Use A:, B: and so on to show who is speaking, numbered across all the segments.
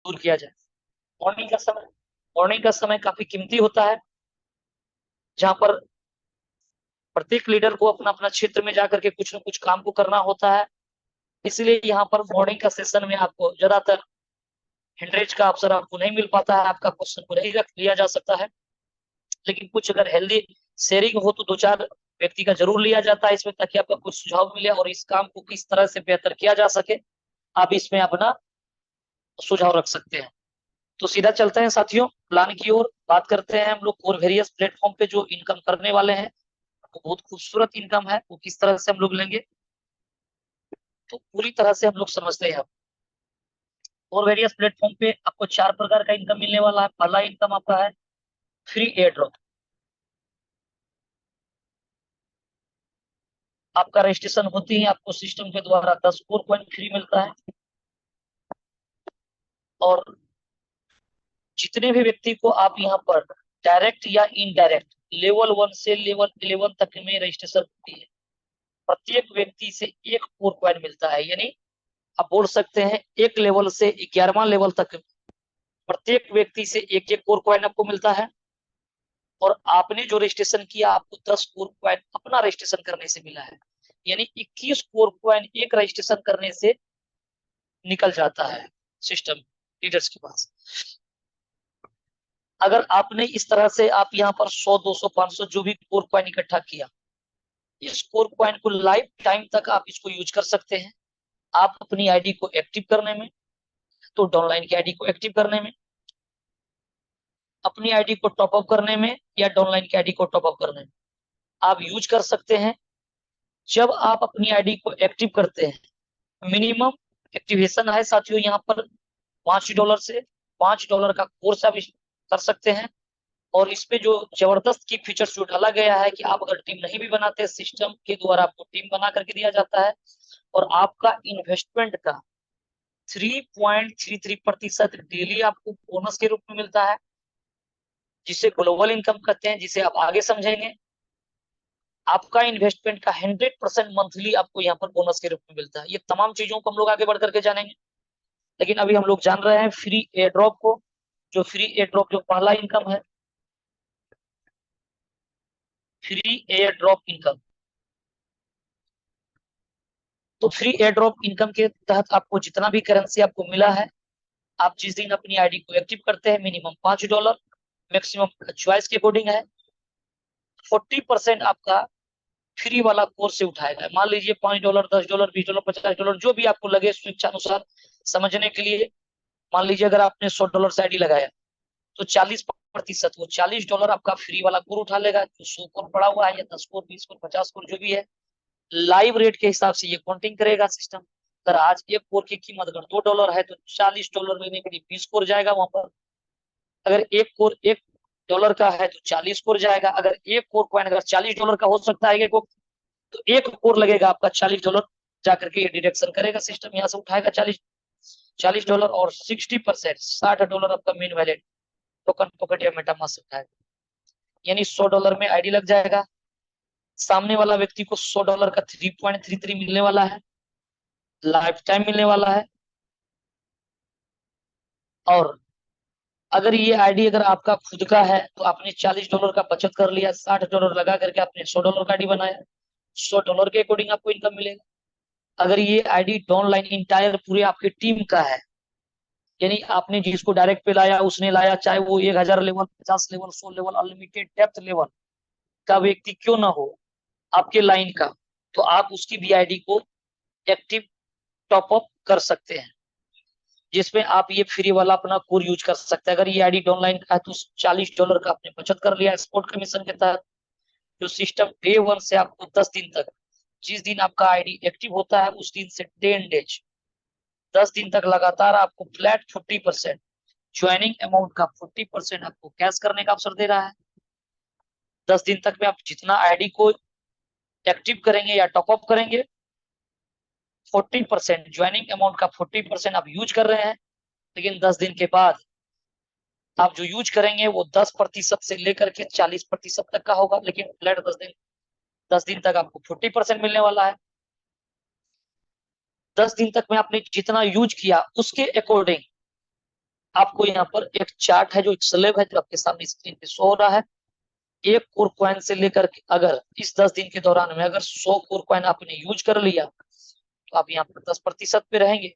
A: दूर किया जाए। मॉर्निंग का समय काफी कीमती होता है, जहां पर प्रत्येक लीडर को अपना अपना क्षेत्र में जाकर के कुछ न कुछ काम को करना होता है। इसलिए यहाँ पर मॉर्निंग का सेशन में आपको ज्यादातर हिंड्रेज का अवसर आपको नहीं मिल पाता है, आपका क्वेश्चन को नहीं रख लिया जा सकता है। लेकिन कुछ अगर हेल्दी शेयरिंग हो तो दो चार व्यक्ति का जरूर लिया जाता है इसमें, ताकि आपका कुछ सुझाव मिले और इस काम को किस तरह से बेहतर किया जा सके, आप इसमें अपना सुझाव रख सकते हैं। तो सीधा चलते हैं साथियों प्लान की ओर, बात करते हैं हम लोग और वेरियस प्लेटफॉर्म पे जो इनकम करने वाले हैं। तो बहुत खूबसूरत इनकम है, वो किस तरह से हम लोग लेंगे तो पूरी तरह से हम लोग समझते हैं। और वेरियस प्लेटफॉर्म पे आपको चार प्रकार का इनकम मिलने वाला है। पहला इनकम आपका है फ्री एयर ड्रॉप। आपका रजिस्ट्रेशन होती ही आपको सिस्टम के द्वारा 10 कोर कॉइन फ्री मिलता है। और जितने भी व्यक्ति को आप यहाँ पर डायरेक्ट या इनडायरेक्ट लेवल 1 से लेवल 11 तक में रजिस्ट्रेशन होती है, प्रत्येक व्यक्ति से एक कोर कॉइन मिलता है। यानी आप बोल सकते हैं एक लेवल से 11वां लेवल तक प्रत्येक व्यक्ति से एक एक कोर कॉइन आपको मिलता है। और आपने जो रजिस्ट्रेशन किया आपको 10 कोर कॉइन अपना रजिस्ट्रेशन करने से मिला है। यानी 21 कोर कॉइन एक रजिस्ट्रेशन करने से निकल जाता है सिस्टम लीडर्स के पास। अगर आपने इस तरह से आप यहाँ पर 100 200 500 जो भी कोर कॉइन इकट्ठा किया, इस कोर कॉइन को लाइफ टाइम तक आप इसको यूज कर सकते हैं। आप अपनी आईडी को एक्टिव करने में, तो डाउनलाइन की आईडी को एक्टिव करने में, अपनी आईडी को टॉपअप करने में या डाउनलाइन की आईडी को टॉपअप करने में आप यूज कर सकते हैं। जब आप अपनी आईडी को एक्टिव करते हैं, मिनिमम एक्टिवेशन है साथियों यहाँ पर $5 से $5 का कोर्स आप कर सकते हैं। और इस पे जो जबरदस्त की फीचर्स जो डाला गया है कि आप अगर टीम नहीं भी बनाते, सिस्टम के द्वारा आपको टीम बना करके दिया जाता है और आपका इन्वेस्टमेंट का 3.33% डेली आपको बोनस के रूप में मिलता है, जिसे ग्लोबल इनकम कहते हैं, जिसे आप आगे समझेंगे। आपका इन्वेस्टमेंट का 100% मंथली आपको यहाँ पर बोनस के रूप में मिलता है। ये तमाम चीजों को हम लोग आगे बढ़ करके जानेंगे, लेकिन अभी हम लोग जान रहे हैं फ्री एयर ड्रॉप को। जो फ्री एयर ड्रॉप जो पहला इनकम है, फ्री एयर ड्रॉप इनकम। तो फ्री एयर ड्रॉप इनकम के तहत आपको जितना भी करेंसी आपको मिला है, आप जिस दिन अपनी आईडी को एक्टिव करते हैं, मिनिमम $5, मैक्सिमम चॉइस के अकॉर्डिंग है, 40% आपका फ्री वाला कोर्स से उठाएगा। मान लीजिए $5, $10, $20, $50 जो भी आपको लगे स्वेच्छा अनुसार समझने के लिए। मान लीजिए अगर आपने $100 से आईडी लगाया तो 40% वो $40 आपका फ्री वाला कोर उठा लेगा। जो 100 कोर पड़ा हुआ है या 10 कोर 20 कोर 50 कोर जो भी है, लाइव रेट के हिसाब से ये काउंटिंग करेगा सिस्टम। अगर आज एक कोर की कीमत अगर $2 है तो $40 लेने के लिए 20 कोर जाएगा वहां पर। अगर एक कोर $1 का है तो 40 कोर जाएगा। अगर एक कोर कॉइन अगर $40 का हो सकता है तो एक कोर लगेगा आपका $40 जाकर के ये डिडक्शन करेगा सिस्टम, यहाँ से उठाएगा $40 और 60% $60 आपका मेन वैलेट टोकन पॉकेट या मेटामास्क से उठाएगा। यानी $100 में आईडी लग जाएगा। सामने वाला व्यक्ति को $100 का 3.33 मिलने वाला है, लाइफ टाइम मिलने वाला है। और अगर ये आईडी अगर आपका खुद का है तो आपने $40 का बचत कर लिया, $60 लगा करके आपने $100 का आईडी बनाया, $100 के अकॉर्डिंग आपको इनकम मिलेगा। अगर ये आईडी डाउनलाइन इंटायर पूरे आपकी टीम का है, यानी आपने जिसको डायरेक्ट पे लाया उसने लाया, चाहे वो 1000 level 50 level 100 level unlimited depth level का व्यक्ति क्यों ना हो आपके लाइन का, तो आप उसकी भी आईडी को एक्टिव टॉपअप कर सकते हैं, जिसमें आप ये फ्री वाला अपना कोर यूज कर सकते हैं। अगर ये आईडी ऑनलाइन का है तो $40 का आपने बचत कर लिया स्पॉट कमीशन के तहत। जो सिस्टम डे 1 से आपको 10 दिन तक, जिस दिन आपका आईडी एक्टिव होता है उस दिन से 10 डेज 10 दिन तक लगातार आपको फ्लैट 40% ज्वाइनिंग अमाउंट का 40% आपको कैश करने का अवसर दे रहा है। 10 दिन तक में आप जितना आईडी को एक्टिव करेंगे या टॉपअप करेंगे, 40% ज्वाइनिंग अमाउंट का 40% आप यूज कर रहे हैं। लेकिन 10 दिन के बाद आप जो यूज करेंगे वो 10% से लेकर के 40% तक का होगा, लेकिन फ्लैट 10 दिन तक आपको 40% मिलने वाला है। 10 दिन तक में आपने जितना यूज किया उसके अकॉर्डिंग आपको यहाँ पर एक चार्ट है, जो एक स्लेब है, जो आपके सामने स्क्रीन पे शो हो रहा है। एक कोर कॉइन से लेकर के अगर इस 10 दिन के दौरान में अगर 100 कोर कॉइन आपने यूज कर लिया तो आप यहाँ पर 10% पे रहेंगे।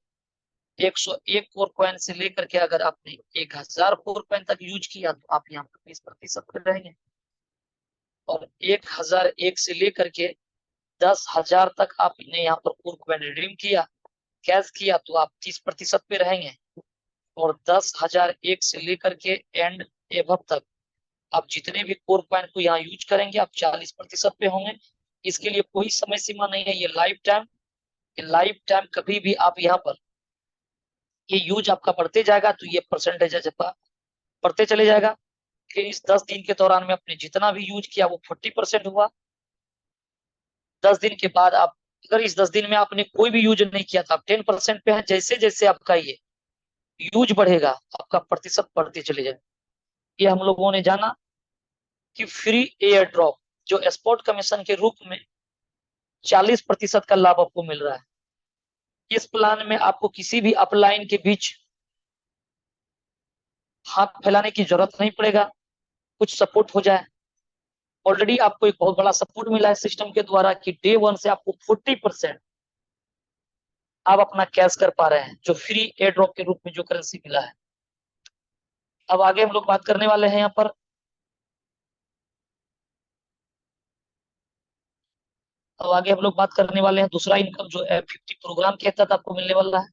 A: 101 कोर कॉइन से लेकर के अगर आपने 1000 कोर कॉइन तक यूज किया तो आप यहाँ पर 20% पे रहेंगे। और 1001 से लेकर के 10,000 तक आपने यहाँ पर कोर कॉइन रिडीम किया, कैश किया, तो आप 30% पे रहेंगे। और 10,001 से लेकर के एंड एबव तक आप जितने भी कोर कॉइन को यहाँ यूज करेंगे आप 40% पे होंगे। इसके लिए कोई समय सीमा नहीं है, ये लाइफ टाइम, कभी भी आप यहाँ पर ये यूज आपका बढ़ते जाएगा तो ये परसेंटेज बढ़ते चले जाएगा। कि इस 10 दिन के दौरान में आपने जितना भी यूज किया वो 40% हुआ। 10 दिन के बाद आप अगर इस 10 दिन में आपने कोई भी यूज नहीं किया तो आप 10% पे है। जैसे जैसे आपका ये यूज बढ़ेगा आपका प्रतिशत बढ़ते चले जाएगा। ये हम लोगों ने जाना कि फ्री एयर ड्रॉप जो एक्सपोर्ट कमीशन के रूप में 40% का लाभ आपको मिल रहा है। इस प्लान में आपको किसी भी अपलाइन के बीच हाथ फैलाने की जरूरत नहीं पड़ेगा, कुछ सपोर्ट हो जाए। ऑलरेडी आपको एक बहुत बड़ा सपोर्ट मिला है सिस्टम के द्वारा कि डे 1 से आपको 40% आप अपना कैश कर पा रहे हैं, जो फ्री एयर ड्रॉप के रूप में जो करेंसी मिला है। अब आगे हम लोग बात करने वाले हैं यहाँ पर। अब आगे हम लोग बात करने वाले हैं दूसरा इनकम जो F50 प्रोग्राम के तहत आपको मिलने वाला है।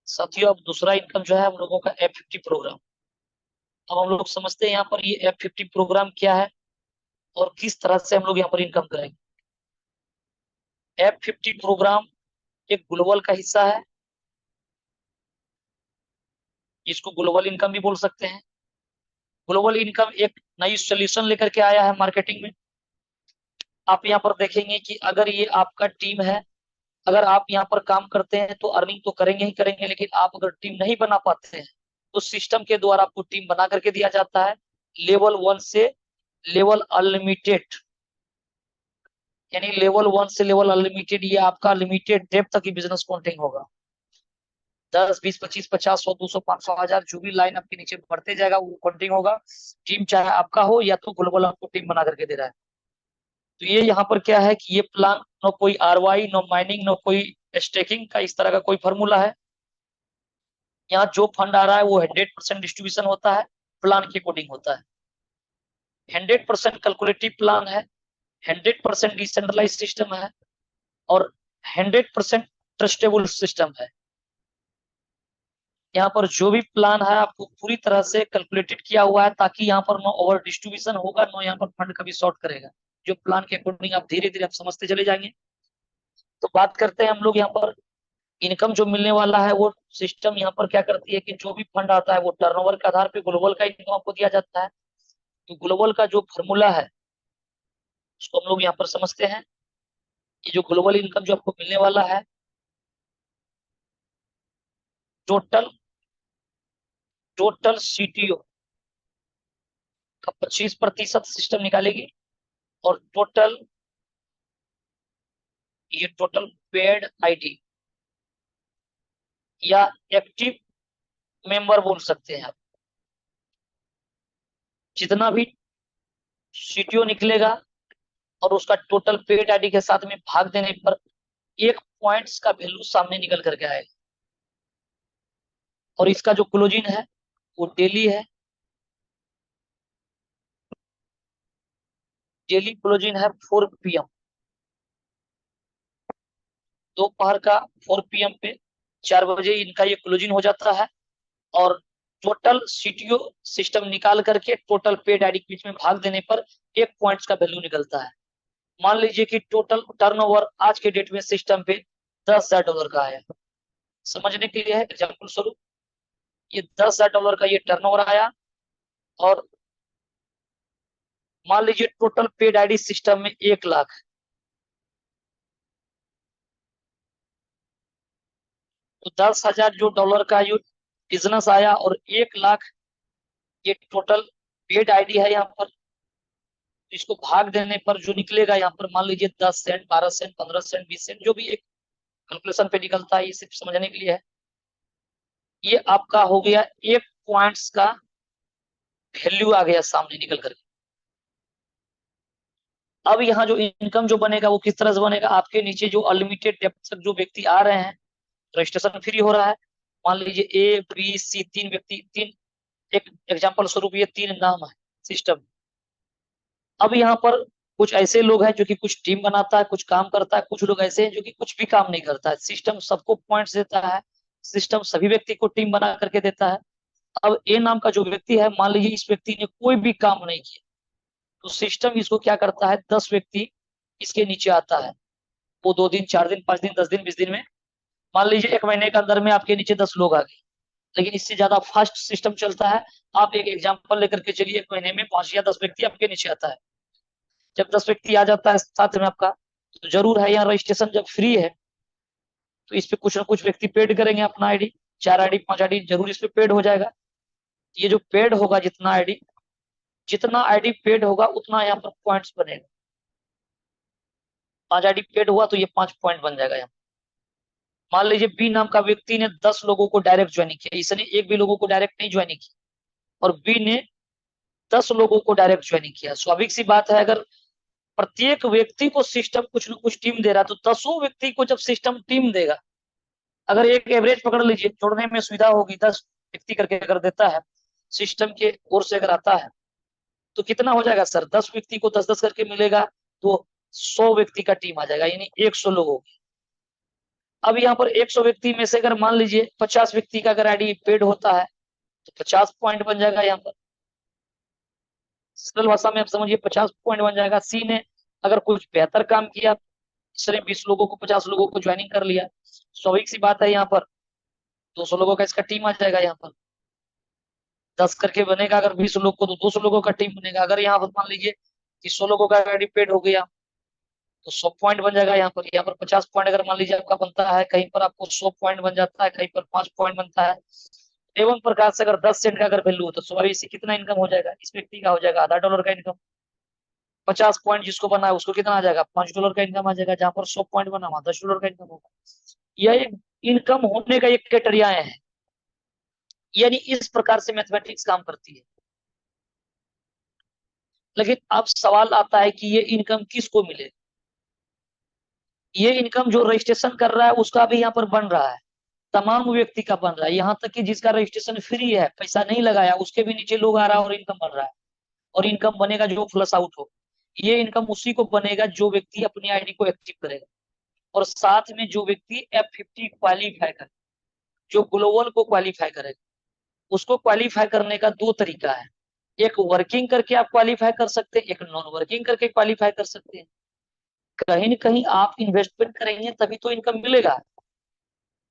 A: साथियों अब दूसरा इनकम जो है हम लोगों का F50 प्रोग्राम। अब हम लोग समझते हैं यहाँ पर ये F50 प्रोग्राम क्या है और किस तरह से हम लोग यहाँ पर इनकम करेंगे। F50 प्रोग्राम एक ग्लोबल का हिस्सा है, इसको ग्लोबल इनकम भी बोल सकते हैं। ग्लोबल इनकम एक नई सोल्यूशन लेकर के आया है मार्केटिंग में। आप यहाँ पर देखेंगे कि अगर ये आपका टीम है, अगर आप यहाँ पर काम करते हैं तो अर्निंग तो करेंगे ही करेंगे, लेकिन आप अगर टीम नहीं बना पाते हैं तो सिस्टम के द्वारा आपको टीम बना करके दिया जाता है लेवल 1 से लेवल अनलिमिटेड। यानी लेवल 1 से लेवल अनलिमिटेड, ये आपका लिमिटेड डेप्थ तक ही बिजनेस काउंटिंग होगा। 10, 20, 25, 50, 100, 200, 500, 1000 जो भी लाइन आपके नीचे बढ़ते जाएगा वो काउंटिंग होगा। टीम चाहे आपका हो या तो ग्लोबल आपको टीम बना करके दे रहा है। तो ये यहाँ पर क्या है कि ये प्लान नो कोई आरवाई, नो माइनिंग, नो कोई स्टेकिंग का इस तरह का कोई फॉर्मूला है। यहाँ जो फंड आ रहा है वो 100% डिस्ट्रीब्यूशन होता है, प्लान के अकॉर्डिंग होता है। 100% कैलकुलेटिव प्लान है, 100% डिसेंट्रलाइज सिस्टम है और 100% ट्रस्टेबल सिस्टम है। यहाँ पर जो भी प्लान है आपको पूरी तरह से कैलकुलेटेड किया हुआ है ताकि यहाँ पर नो ओवर डिस्ट्रीब्यूशन होगा, नो यहाँ पर फंड कभी शॉर्ट करेगा। जो प्लान के अकॉर्डिंग आप धीरे धीरे आप समझते चले जाएंगे। तो बात करते हैं हम लोग यहाँ पर इनकम जो मिलने वाला है। वो सिस्टम यहाँ पर क्या करती है कि जो भी फंड आता है वो टर्नओवर के आधार पे ग्लोबल का इनकम आपको दिया जाता है। तो ग्लोबल का जो फॉर्मूला है उसको हम लोग यहाँ पर समझते हैं। ये जो ग्लोबल इनकम जो आपको मिलने वाला है, टोटल टोटल सीटीओ का 25% सिस्टम निकालेगी और टोटल पेड आईडी या एक्टिव मेंबर बोल सकते हैं आप, जितना भी सीटीओ निकलेगा और उसका टोटल पेड आईडी के साथ में भाग देने पर एक पॉइंट्स का वैल्यू सामने निकल करके आएगा। और इसका जो क्लोजिंग है वो डेली है। डेली क्लोजिंग है 4 PM, दोपहर का 4 PM पे 4 बजे इनका ये क्लोजिंग हो जाता है। और टोटल सीटीओ सिस्टम निकाल करके टोटल पेड आईडी के बीच में भाग देने पर एक पॉइंट्स का वैल्यू निकलता है। मान लीजिए कि टोटल टर्नओवर आज के डेट में सिस्टम पे $10,000 का आया। समझने के लिए है एग्जाम्पल स्वरूप, ये $10,000 का ये टर्नओवर आया और मान लीजिए टोटल पेड आईडी सिस्टम में 1 लाख है। तो $10,000 जो डॉलर का ये बिजनेस आया और 1 लाख ये टोटल पेड आईडी है यहाँ पर। इसको भाग देने पर जो निकलेगा यहाँ पर, मान लीजिए 10 सेंट, 12 सेंट, 15 सेंट, 20 सेंट, जो भी एक कैलकुलेशन पे निकलता है, ये सिर्फ समझने के लिए है। ये आपका हो गया एक पॉइंट्स का वैल्यू आ गया सामने निकल कर। अब यहाँ जो इनकम जो बनेगा वो किस तरह से बनेगा, आपके नीचे जो अनलिमिटेड डेप्थ तक जो व्यक्ति आ रहे हैं, रजिस्ट्रेशन फ्री हो रहा है। मान लीजिए ए बी सी, तीन व्यक्ति, तीन, एक एग्जांपल स्वरूप ये तीन नाम है सिस्टम। अब यहाँ पर कुछ ऐसे लोग हैं जो कि कुछ टीम बनाता है, कुछ काम करता है, कुछ लोग ऐसे हैं जो कि कुछ भी काम नहीं करता है। सिस्टम सबको पॉइंट्स देता है, सिस्टम सभी व्यक्ति को टीम बना करके देता है। अब ए नाम का जो व्यक्ति है, मान लीजिए इस व्यक्ति ने कोई भी काम नहीं किया, तो सिस्टम इसको क्या करता है, 10 व्यक्ति इसके नीचे आता है। वो 2 दिन, 4 दिन, 5 दिन, 10 दिन, 20 दिन में, मान लीजिए 1 महीने के अंदर में आपके नीचे 10 लोग आ गए। लेकिन इससे ज्यादा फास्ट सिस्टम चलता है। आप एक एग्जांपल लेकर के चलिए, 1 महीने में 5 या 10 व्यक्ति आपके नीचे आता है। जब 10 व्यक्ति आ जाता है साथ में आपका, तो जरूर है यहाँ रजिस्ट्रेशन जब फ्री है तो इस पे कुछ ना कुछ व्यक्ति पेड करेंगे अपना आईडी, 4 आईडी, 5 आईडी जरूर इस पे पेड हो जाएगा। ये जो पेड होगा, जितना आईडी पेड होगा उतना यहाँ पर पॉइंट्स बनेगा। 5 आईडी पेड हुआ तो ये 5 पॉइंट बन जाएगा यहाँ। मान लीजिए बी नाम का व्यक्ति ने 10 लोगों को डायरेक्ट ज्वाइनिंग किया, इसने एक भी लोगों को डायरेक्ट नहीं ज्वाइनिंग की, और बी ने 10 लोगों को डायरेक्ट ज्वाइनिंग किया। स्वाभाविक सी बात है, अगर प्रत्येक व्यक्ति को सिस्टम कुछ न कुछ टीम दे रहा है, तो 10 व्यक्ति को जब सिस्टम टीम देगा, अगर एक एवरेज पकड़ लीजिए, जोड़ने में सुविधा होगी, 10 व्यक्ति करके अगर देता है सिस्टम के ओर से अगर आता है, तो कितना हो जाएगा सर, 10 व्यक्ति को 10-10 करके मिलेगा, तो 100 व्यक्ति का टीम आ जाएगा, यानी 100 लोग होगी। अब यहाँ पर 100 व्यक्ति में से अगर मान लीजिए 50 व्यक्ति का अगर आईडी पेड होता है, तो 50 पॉइंट बन जाएगा यहाँ पर। सरल भाषा में आप समझिए, 50 पॉइंट बन जाएगा। सी ने अगर कुछ बेहतर काम किया, इसने 20 लोगों को, 50 लोगों को ज्वाइनिंग कर लिया, स्वाभाविक सी बात है यहाँ पर 200 लोगों का इसका टीम आ जाएगा। यहाँ पर 10 करके बनेगा, अगर 20 लोग को, तो 200 लोगों का टीम बनेगा। अगर यहाँ पर मान लीजिए कि 100 लोगों का आईडी पेड हो गया, तो 100 पॉइंट बन जाएगा। यहाँ पर 50 पॉइंट अगर मान लीजिए आपका बनता है, कहीं पर आपको 100 पॉइंट बन जाता है, कहीं पर 5 पॉइंट बनता है। एवं प्रकार से अगर 10 सेंट का अगर वैल्यू हो, तो स्वाभाविक से कितना इनकम हो जाएगा, इस व्यक्ति का हो जाएगा $0.5 का इनकम। 50 पॉइंट जिसको बना है उसको कितना आ जाएगा, $5 का इनकम आ जाएगा। जहां पर 100 पॉइंट बना हुआ, $10 का इनकम होगा। यह एक इनकम होने का एक क्राइटेरिया है, यानी इस प्रकार से मैथमेटिक्स काम करती है। लेकिन अब सवाल आता है कि ये इनकम किसको मिले। ये इनकम जो रजिस्ट्रेशन कर रहा है उसका भी यहाँ पर बन रहा है, तमाम व्यक्ति का बन रहा है, यहाँ तक कि जिसका रजिस्ट्रेशन फ्री है, पैसा नहीं लगाया, उसके भी नीचे लोग आ रहा है और इनकम बन रहा है। और इनकम बनेगा जो फ्लश आउट हो, ये इनकम उसी को बनेगा जो व्यक्ति अपनी आईडी को एक्टिव करेगा, और साथ में जो व्यक्ति F50 क्वालिफाई करे, जो ग्लोबल को क्वालिफाई करेगा। उसको क्वालिफाई करने का 2 तरीका है, एक वर्किंग करके आप क्वालिफाई कर सकते हैं, एक नॉन वर्किंग करके क्वालिफाई कर सकते हैं। कहीं न कहीं आप इन्वेस्टमेंट करेंगे तभी तो इनकम मिलेगा।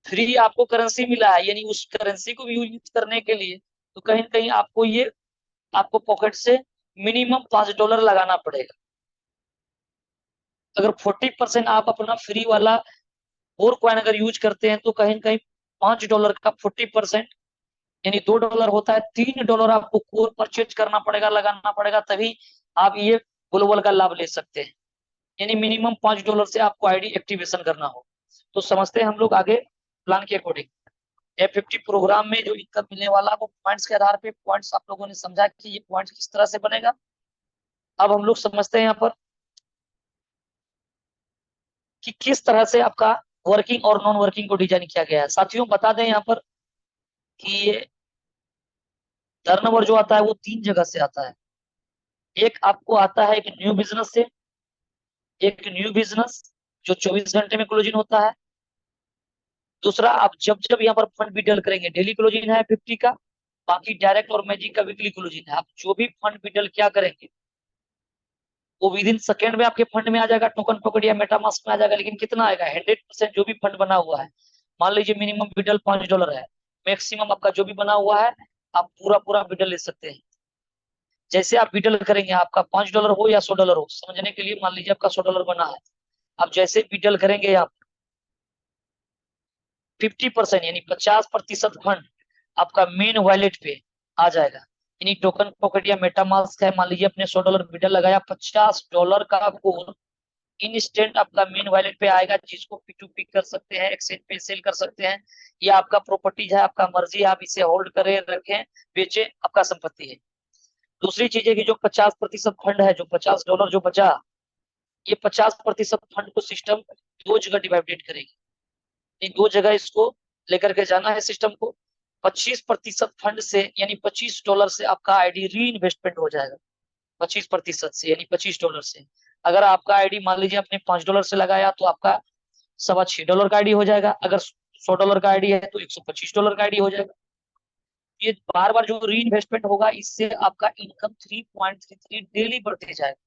A: फ्री आपको करेंसी मिला है, यानी उस करेंसी को भी यूज करने के लिए तो कहीं न कहीं आपको पॉकेट से मिनिमम $5 लगाना पड़ेगा। अगर 40% आप अपना फ्री वाला और कॉइन अगर यूज करते हैं, तो कहीं न कहीं $5 का 40% यानी $2 होता है, $3 आपको कोर परचेज करना पड़ेगा, लगाना पड़ेगा, तभी आप ये ग्लोबल का लाभ ले सकते हैं। यानी मिनिमम $5 से आपको आईडी एक्टिवेशन करना हो। तो समझते हैं हम लोग आगे प्लान के अकॉर्डिंग। F50 प्रोग्राम में जो इनकम मिलने वाला वो पॉइंट्स के आधार पे, पॉइंट्स आप लोगों ने समझा कि ये पॉइंट्स किस तरह से बनेगा। अब हम लोग समझते हैं यहाँ पर कि किस तरह से आपका वर्किंग और नॉन वर्किंग को डिजाइन किया गया है। साथियों बता दें यहाँ पर कि ये टर्नओवर जो आता है वो 3 जगह से आता है। एक आपको आता है एक न्यू बिजनेस से, एक न्यू बिजनेस जो 24 घंटे में क्लोजिंग होता है। दूसरा, आप जब जब यहाँ पर फंड विड्रॉल करेंगे, डेली क्लोजिंग है 50 का, बाकी डायरेक्ट और मैजिक का वीकली क्लोजिंग है। आप जो भी फंड विड्रॉल क्या करेंगे वो विद इन सेकेंड में आपके फंड में आ जाएगा, टोकन पॉकेट या मेटामास्क में आ जाएगा। लेकिन कितना आएगा, 100% जो भी फंड बना हुआ है। मान लीजिए मिनिमम विड्रॉल $5 है, मैक्सिमम आपका जो भी बना हुआ है आप पूरा पूरा विड्रॉल ले सकते हैं। जैसे आप विड्रॉल करेंगे, आपका $5 हो या $100 हो, समझने के लिए मान लीजिए आपका $100 बना है, आप जैसे विड्रॉल करेंगे आप 50% यानी 50% फंड आपका मेन वॉलेट पे आ जाएगा। इन्हीं टोकन पॉकेट या मेटामास्क है, मान लीजिए अपने $100 बिडर लगाया, $50 का कोड इंस्टेंट आपका मेन वॉलेट पे आएगा, जिसको P2P कर सकते हैं, एक्सचेंज पे सेल कर सकते हैं। ये आपका प्रॉपर्टीज है, आपका मर्जी है, आप इसे होल्ड करें, रखें, बेचें, आपका संपत्ति है। दूसरी चीज है कि जो 50% फंड है, जो $50 जो बचा, ये 50% फंड को सिस्टम दो जगह डिवाइडेड करेगी। ये दो जगह इसको लेकर के जाना है सिस्टम को। 25% फंड से यानी $25 से आपका आईडी री इन्वेस्टमेंट हो जाएगा। 25% से यानी $25 से। अगर आपका आईडी मान लीजिए आपने $5 से लगाया तो आपका $6.25 का आईडी हो जाएगा। अगर $100 का आईडी है तो $125 का आईडी हो जाएगा। ये बार बार जो री इन्वेस्टमेंट होगा, इससे आपका इनकम 3.33 डेली बढ़ते जाएगा।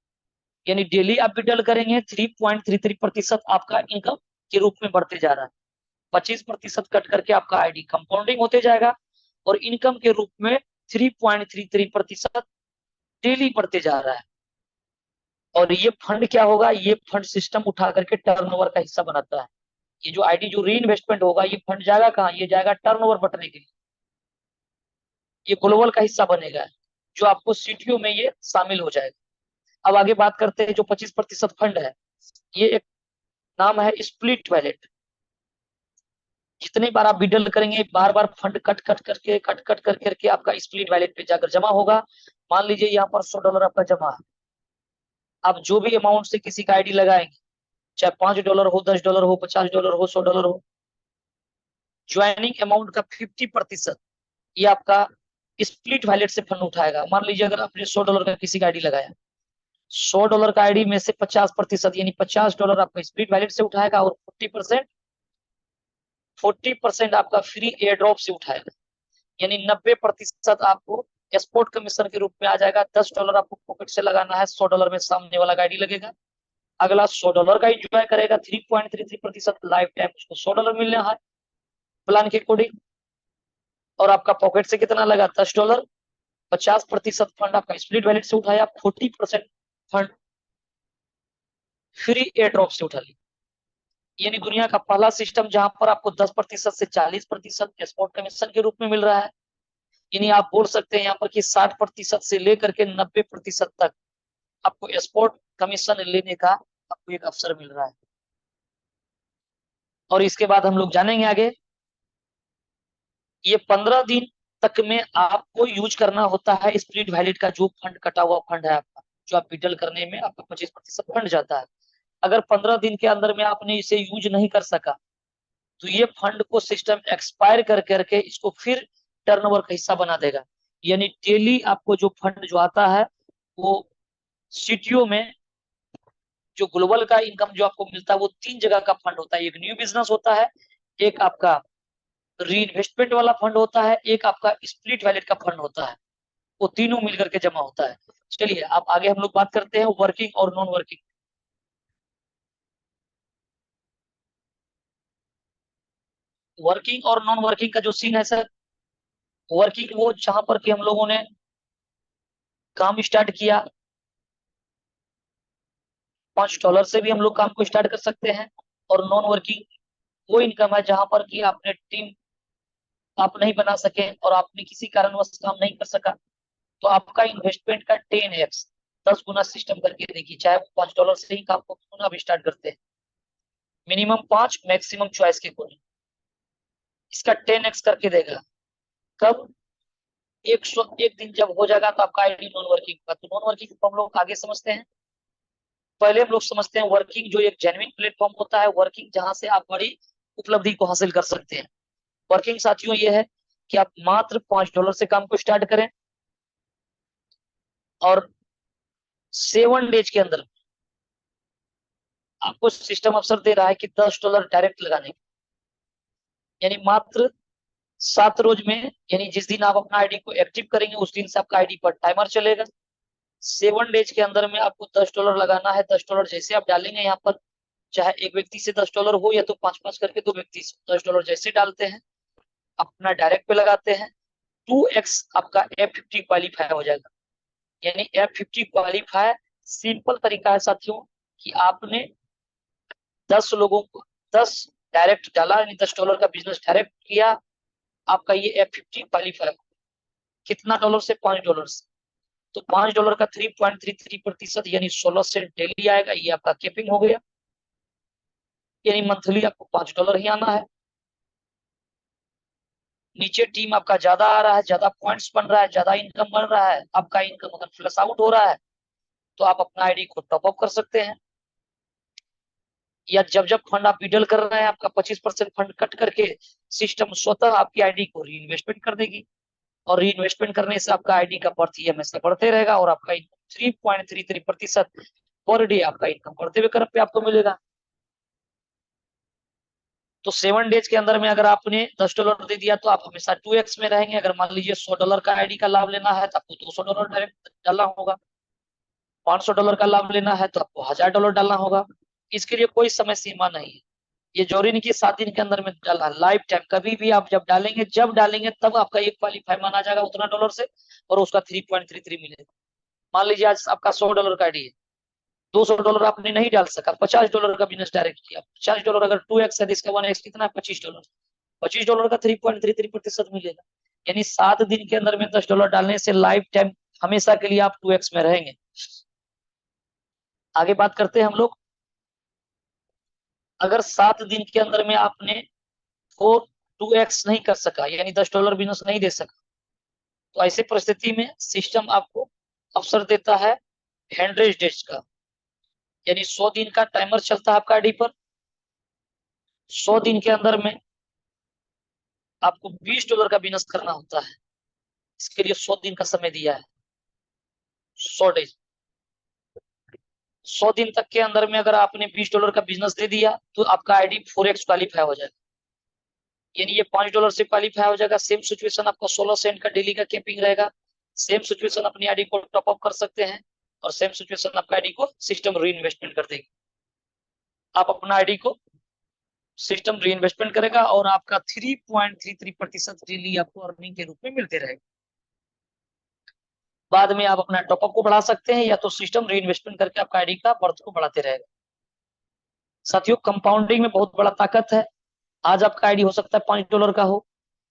A: यानी डेली आप विड्रॉल करेंगे, 3.33% आपका इनकम के रूप में बढ़ते जा रहा है। 25% कट करके आपका आईडी कंपाउंडिंग होते जाएगा और इनकम के रूप में 3.33% डेली बढ़ते जा रहा है। और ये फंड क्या होगा, ये फंड सिस्टम उठा करके टर्नओवर का हिस्सा बनाता है। ये जो आईडी जो री इन्वेस्टमेंट होगा, ये फंड जाएगा कहाँ, ये जाएगा टर्नओवर बढ़ने के लिए। ये ग्लोबल का हिस्सा बनेगा, जो आपको सीटीओ में ये शामिल हो जाएगा। अब आगे बात करते हैं, जो 25% फंड है, ये एक नाम है स्प्लिट वैलेट। जितनी बार आप विड्रॉल करेंगे, बार बार फंड कट करके आपका स्प्लिट वैलेट पे जाकर जमा होगा। मान लीजिए यहाँ पर $100 आपका जमा है। आप जो भी अमाउंट से किसी का आईडी लगाएंगे, चाहे $5 हो, $10 हो, $50 हो, $100 हो, ज्वाइनिंग अमाउंट का 50% ये आपका स्प्लिट वैलेट से फंड उठाएगा। मान लीजिए अगर आपने $100 का किसी का आईडी लगाया, $100 का आईडी में से 50% यानी $50 आपका स्प्लिट वैलेट से उठाएगा और 40% आपका फ्री एयर ड्रॉप से उठाएगा। यानी 90% आपको एक्सपोर्ट कमीशन के रूप में आ जाएगा। $10 आपको पॉकेट से लगाना है, $100 में सामने वाला गाड़ी लगेगा। अगला $100 का इंजॉय करेगा, 3.33% लाइफ टाइम उसको $100 मिलना है प्लान के अकॉर्डिंग। और आपका पॉकेट से कितना लगा, $10। 50% फंड आपका स्प्लिट वैलेट से उठाया, 40% फंड फ्री एयर ड्रॉप से उठा लिया। यानी दुनिया का पहला सिस्टम जहां पर आपको 10% से 40% एक्सपोर्ट कमीशन के रूप में मिल रहा है। यानी आप बोल सकते हैं यहाँ पर कि 60% से लेकर के 90% तक आपको एक्सपोर्ट कमीशन लेने का आपको एक अवसर मिल रहा है। और इसके बाद हम लोग जानेंगे आगे, ये 15 दिन तक में आपको यूज करना होता है स्प्लिट वैलिड का जो फंड कटा हुआ फंड है आपका, जो आप विड्रॉल करने में आपका 25% फंड जाता है। अगर 15 दिन के अंदर में आपने इसे यूज नहीं कर सका, तो ये फंड को सिस्टम एक्सपायर कर करके इसको फिर टर्नओवर का हिस्सा बना देगा। यानी डेली आपको जो फंड जो आता है, वो सीटीओ में जो ग्लोबल का इनकम जो आपको मिलता है, वो 3 जगह का फंड होता है। एक न्यू बिजनेस होता है, एक आपका री इन्वेस्टमेंट वाला फंड होता है, एक आपका स्प्लिट वैलेट का फंड होता है। वो तीनों मिलकर के जमा होता है। चलिए अब आगे हम लोग बात करते हैं वर्किंग और नॉन वर्किंग। वर्किंग और नॉन वर्किंग का जो सीन है सर, वर्किंग वो जहां पर कि हम लोगों ने काम स्टार्ट किया, $5 से भी हम लोग काम को स्टार्ट कर सकते हैं। और नॉन वर्किंग वो इनकम है जहां पर कि आपने टीम आप नहीं बना सके और आपने किसी कारणवश काम नहीं कर सका, तो आपका इन्वेस्टमेंट का 10x 10 गुना सिस्टम करके देखिए, चाहे वो $5 से ही काम को क्यों ना आप स्टार्ट करते हैं। मिनिमम 5, मैक्सिमम चॉइस के कोने, इसका 10x करके देगा। कब, 101 दिन जब हो जाएगा तो आपका आईडी नॉन वर्किंग का। तो नॉन वर्किंग को हम लोग आगे समझते हैं। पहले हम लोग समझते हैं वर्किंग, जो एक जेन्युइन प्लेटफॉर्म होता है। वर्किंग जहां से आप बड़ी उपलब्धि को हासिल कर सकते हैं। वर्किंग साथियों ये है कि आप मात्र $5 से काम को स्टार्ट करें और 7 डेज के अंदर आपको सिस्टम अवसर दे रहा है कि $10 डायरेक्ट लगाने के। यानी मात्र 7 रोज में, यानी जिस दिन आप अपना आईडी को एक्टिव करेंगे उस दिन से आपका आईडी पर टाइमर चलेगा। 7 डेज के अंदर में आपको $10 लगाना है। $10 जैसे आप डालेंगे यहाँ पर, चाहे एक व्यक्ति से $10 हो या तो 5-5 करके 2 व्यक्ति से $10 जैसे डालते हैं, अपना डायरेक्ट पे लगाते हैं, 2x आपका F50 क्वालिफाई हो जाएगा। यानी F50 क्वालिफाई सिंपल तरीका है साथियों, कि आपने 10 लोगों को 10 डायरेक्ट डाला, यानी $10 का बिजनेस डायरेक्ट किया, आपका ये F50 क्वालिफाई। कितना डॉलर से? $5 से। तो $5 का 3.33% यानी 16 सेंट डेली आएगा, ये आपका केपिंग हो गया। यानी मंथली आपको $5 ही आना है। नीचे टीम आपका ज्यादा आ रहा है, ज्यादा पॉइंट्स बन रहा है, ज्यादा इनकम बन रहा है, आपका इनकम अगर फ्लश आउट हो रहा है तो आप अपना आईडी को टॉप अप कर सकते हैं। या जब जब फंड आप विड्रॉल कर रहे हैं, आपका 25% फंड कट करके सिस्टम स्वतः आपकी आईडी को री इन्वेस्टमेंट कर देगी, और री इन्वेस्टमेंट करने से आपका आईडी का बढ़ती हमेशा बढ़ते रहेगा, और आपका 3.33% पर डे आपका इनकम बढ़ते हुए क्रम पे आपको मिलेगा। तो 7 डेज के अंदर में अगर आपने $10 दे दिया तो आप हमेशा 2x में रहेंगे। अगर मान लीजिए $100 का आईडी का लाभ लेना है तो आपको $200 डायरेक्ट डालना होगा। $500 का लाभ लेना है तो आपको $1000 डालना होगा। इसके लिए कोई समय सीमा नहीं है। ये जरूरी नहीं कि 7 दिन के अंदर में डालना, लाइफ टाइम कभी भी आप जब डालेंगे तब आपका ये क्वालिफाई माना जाएगा उतना डॉलर से, और उसका 3.33 मिलेगा। मान लीजिए आज आपका $100 का आईडी है, $200 आपने नहीं डाल सका, $50 का बिजनेस डायरेक्ट किया। $50 अगर 2x है, इसका 1x कितना है? $25। $25 का 3.33% मिलेगा। यानी 7 दिन के अंदर में $10 डालने से लाइफ टाइम हमेशा के लिए आप 2x में रहेंगे। आगे बात करते हैं हम लोग। अगर 7 दिन के अंदर में आपने 2x नहीं कर सका, यानी $10 बिजनेस नहीं दे सका, तो ऐसे परिस्थिति में सिस्टम आपको अवसर देता है 100 डेज का, यानी 100 दिन का टाइमर चलता है आपका आईडी पर। 100 दिन के अंदर में आपको $20 का बिजनेस करना होता है। इसके लिए 100 दिन का समय दिया है, 100 डेज। 100 दिन तक के अंदर में अगर आपने $20 का बिजनेस दे दिया तो आपका आईडी 4x क्वालिफाई हो जाएगा, यानी ये $5 से क्वालिफाई हो जाएगा। सेम सिचुएशन आपका 16 सेंट का डेली का कैपिंग रहेगा। सेम सिचुएशन अपनी आईडी को टॉप अप कर सकते हैं, और सेम सिचुएशन आपका आईडी को सिस्टम री इन्वेस्टमेंट कर देगी। आप अपना आईडी को सिस्टम री इन्वेस्टमेंट करेगा, और आपका 3.33% डेली आपको अर्निंग के रूप में मिलते रहेगा। बाद में आप अपना टॉपअप को बढ़ा सकते हैं, या तो सिस्टम री इन्वेस्टमेंट करके आपका आईडी का वर्थ को बढ़ाते रहेगा। साथियों, कंपाउंडिंग में बहुत बड़ा ताकत है। आज आपका आईडी हो सकता है $5 का हो,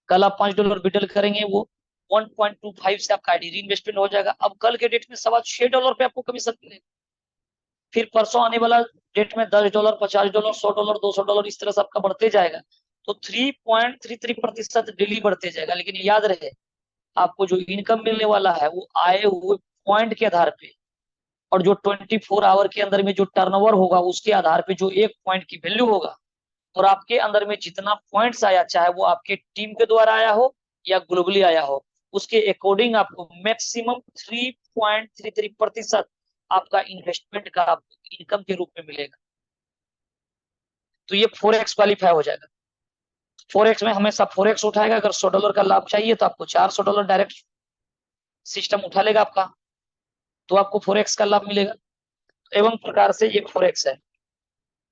A: कल आप $5 विड्रॉल करेंगे, वो 1.25 से आपका आईडी री इन्वेस्टमेंट हो जाएगा। अब कल के डेट में $6.25 पे आपको कमीशन मिलेगा। फिर परसों आने वाला डेट में $10, $50, $100, $200 इस तरह से आपका बढ़ते जाएगा। तो 3.33% डेली बढ़ते जाएगा। लेकिन याद रहे, आपको जो इनकम मिलने वाला है वो आए हुए पॉइंट के आधार पे, और जो 24 आवर के अंदर में जो टर्नओवर होगा उसके आधार पे जो एक पॉइंट की वैल्यू होगा, और आपके अंदर में जितना पॉइंट्स आया, चाहे वो आपके टीम के द्वारा आया हो या ग्लोबली आया हो, उसके अकॉर्डिंग आपको मैक्सिमम 3.33% आपका इन्वेस्टमेंट का आपको इनकम के रूप में मिलेगा। तो ये 4x क्वालिफाई हो जाएगा। 4x में हमेशा 4x उठाएगा। अगर $100 का लाभ चाहिए तो आपको $400 डायरेक्ट सिस्टम उठा लेगा आपका, तो आपको 4x का लाभ मिलेगा। एवं प्रकार से ये 4x है।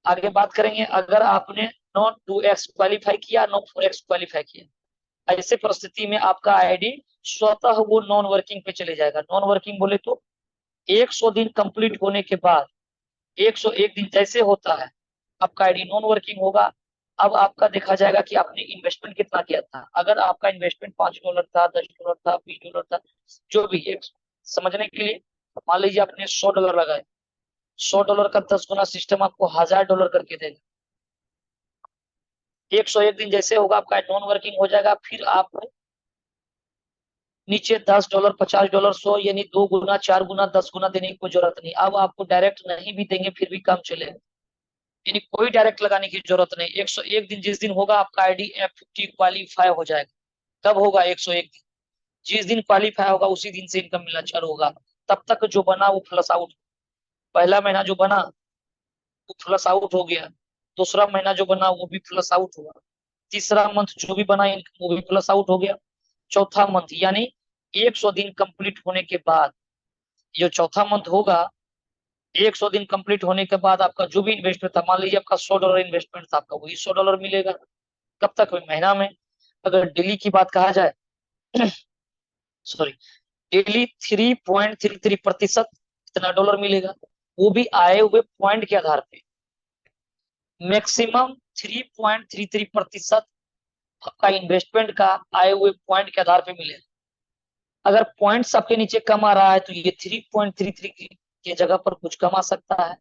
A: आगे बात करेंगे, अगर आपने नॉन 2x क्वालिफाई किया, नॉन 4x क्वालिफाई किया, ऐसे परिस्थिति में आपका आईडी स्वतः वो नॉन वर्किंग पे चले जाएगा। नॉन वर्किंग बोले तो 100 दिन कंप्लीट होने के बाद 101 दिन जैसे होता है, आपका आईडी नॉन वर्किंग होगा। अब आपका देखा जाएगा कि आपने इन्वेस्टमेंट कितना किया था। अगर आपका इन्वेस्टमेंट $5 था, $10 था, $20 था, जो भी है, समझने के लिए मान लीजिए आपने $100 लगाए, $100 का 10 गुना सिस्टम आपको $1000 करके देगा। 101 दिन जैसे होगा आपका नॉन वर्किंग हो जाएगा। फिर आप नीचे $10, $50, 100, यानी 2 गुना, 4 गुना, 10 गुना देने की कोई जरूरत नहीं। अब आपको डायरेक्ट नहीं भी देंगे फिर भी काम चलेगा, यानी कोई डायरेक्ट लगाने की जरूरत नहीं। 101 दिन जिस दिन होगा आपका आईडी F50 क्वालिफाई हो जाएगा। कब होगा? 101 दिन। जिस दिन क्वालिफाई होगा उसी दिन से इनकम मिलना चालू होगा। तब तक जो बना वो फ्लश आउट। पहला महीना जो बना वो फ्लश आउट हो गया, दूसरा महीना जो बना वो भी फ्लश आउट हुआ, तीसरा मंथ जो भी बना इनकम वो भी प्लस आउट हो गया, चौथा मंथ यानी 100 दिन कंप्लीट होने के बाद, जो चौथा मंथ होगा, 100 दिन कंप्लीट होने के बाद आपका जो भी इन्वेस्टमेंट था, मान लीजिए आपका $100 इन्वेस्टमेंट था, आपका वही $100 मिलेगा। कब तक? महीना में। अगर डेली की बात कहा जाए सॉरी, डेली 3.33% इतना डॉलर मिलेगा, वो भी आए हुए पॉइंट के आधार पे। मैक्सिमम 3.33% आपका इन्वेस्टमेंट का आए हुए पॉइंट के आधार पे मिलेगा। अगर पॉइंट्स आपके नीचे कम आ रहा है तो ये 3.33 की जगह पर कुछ कम आ सकता है।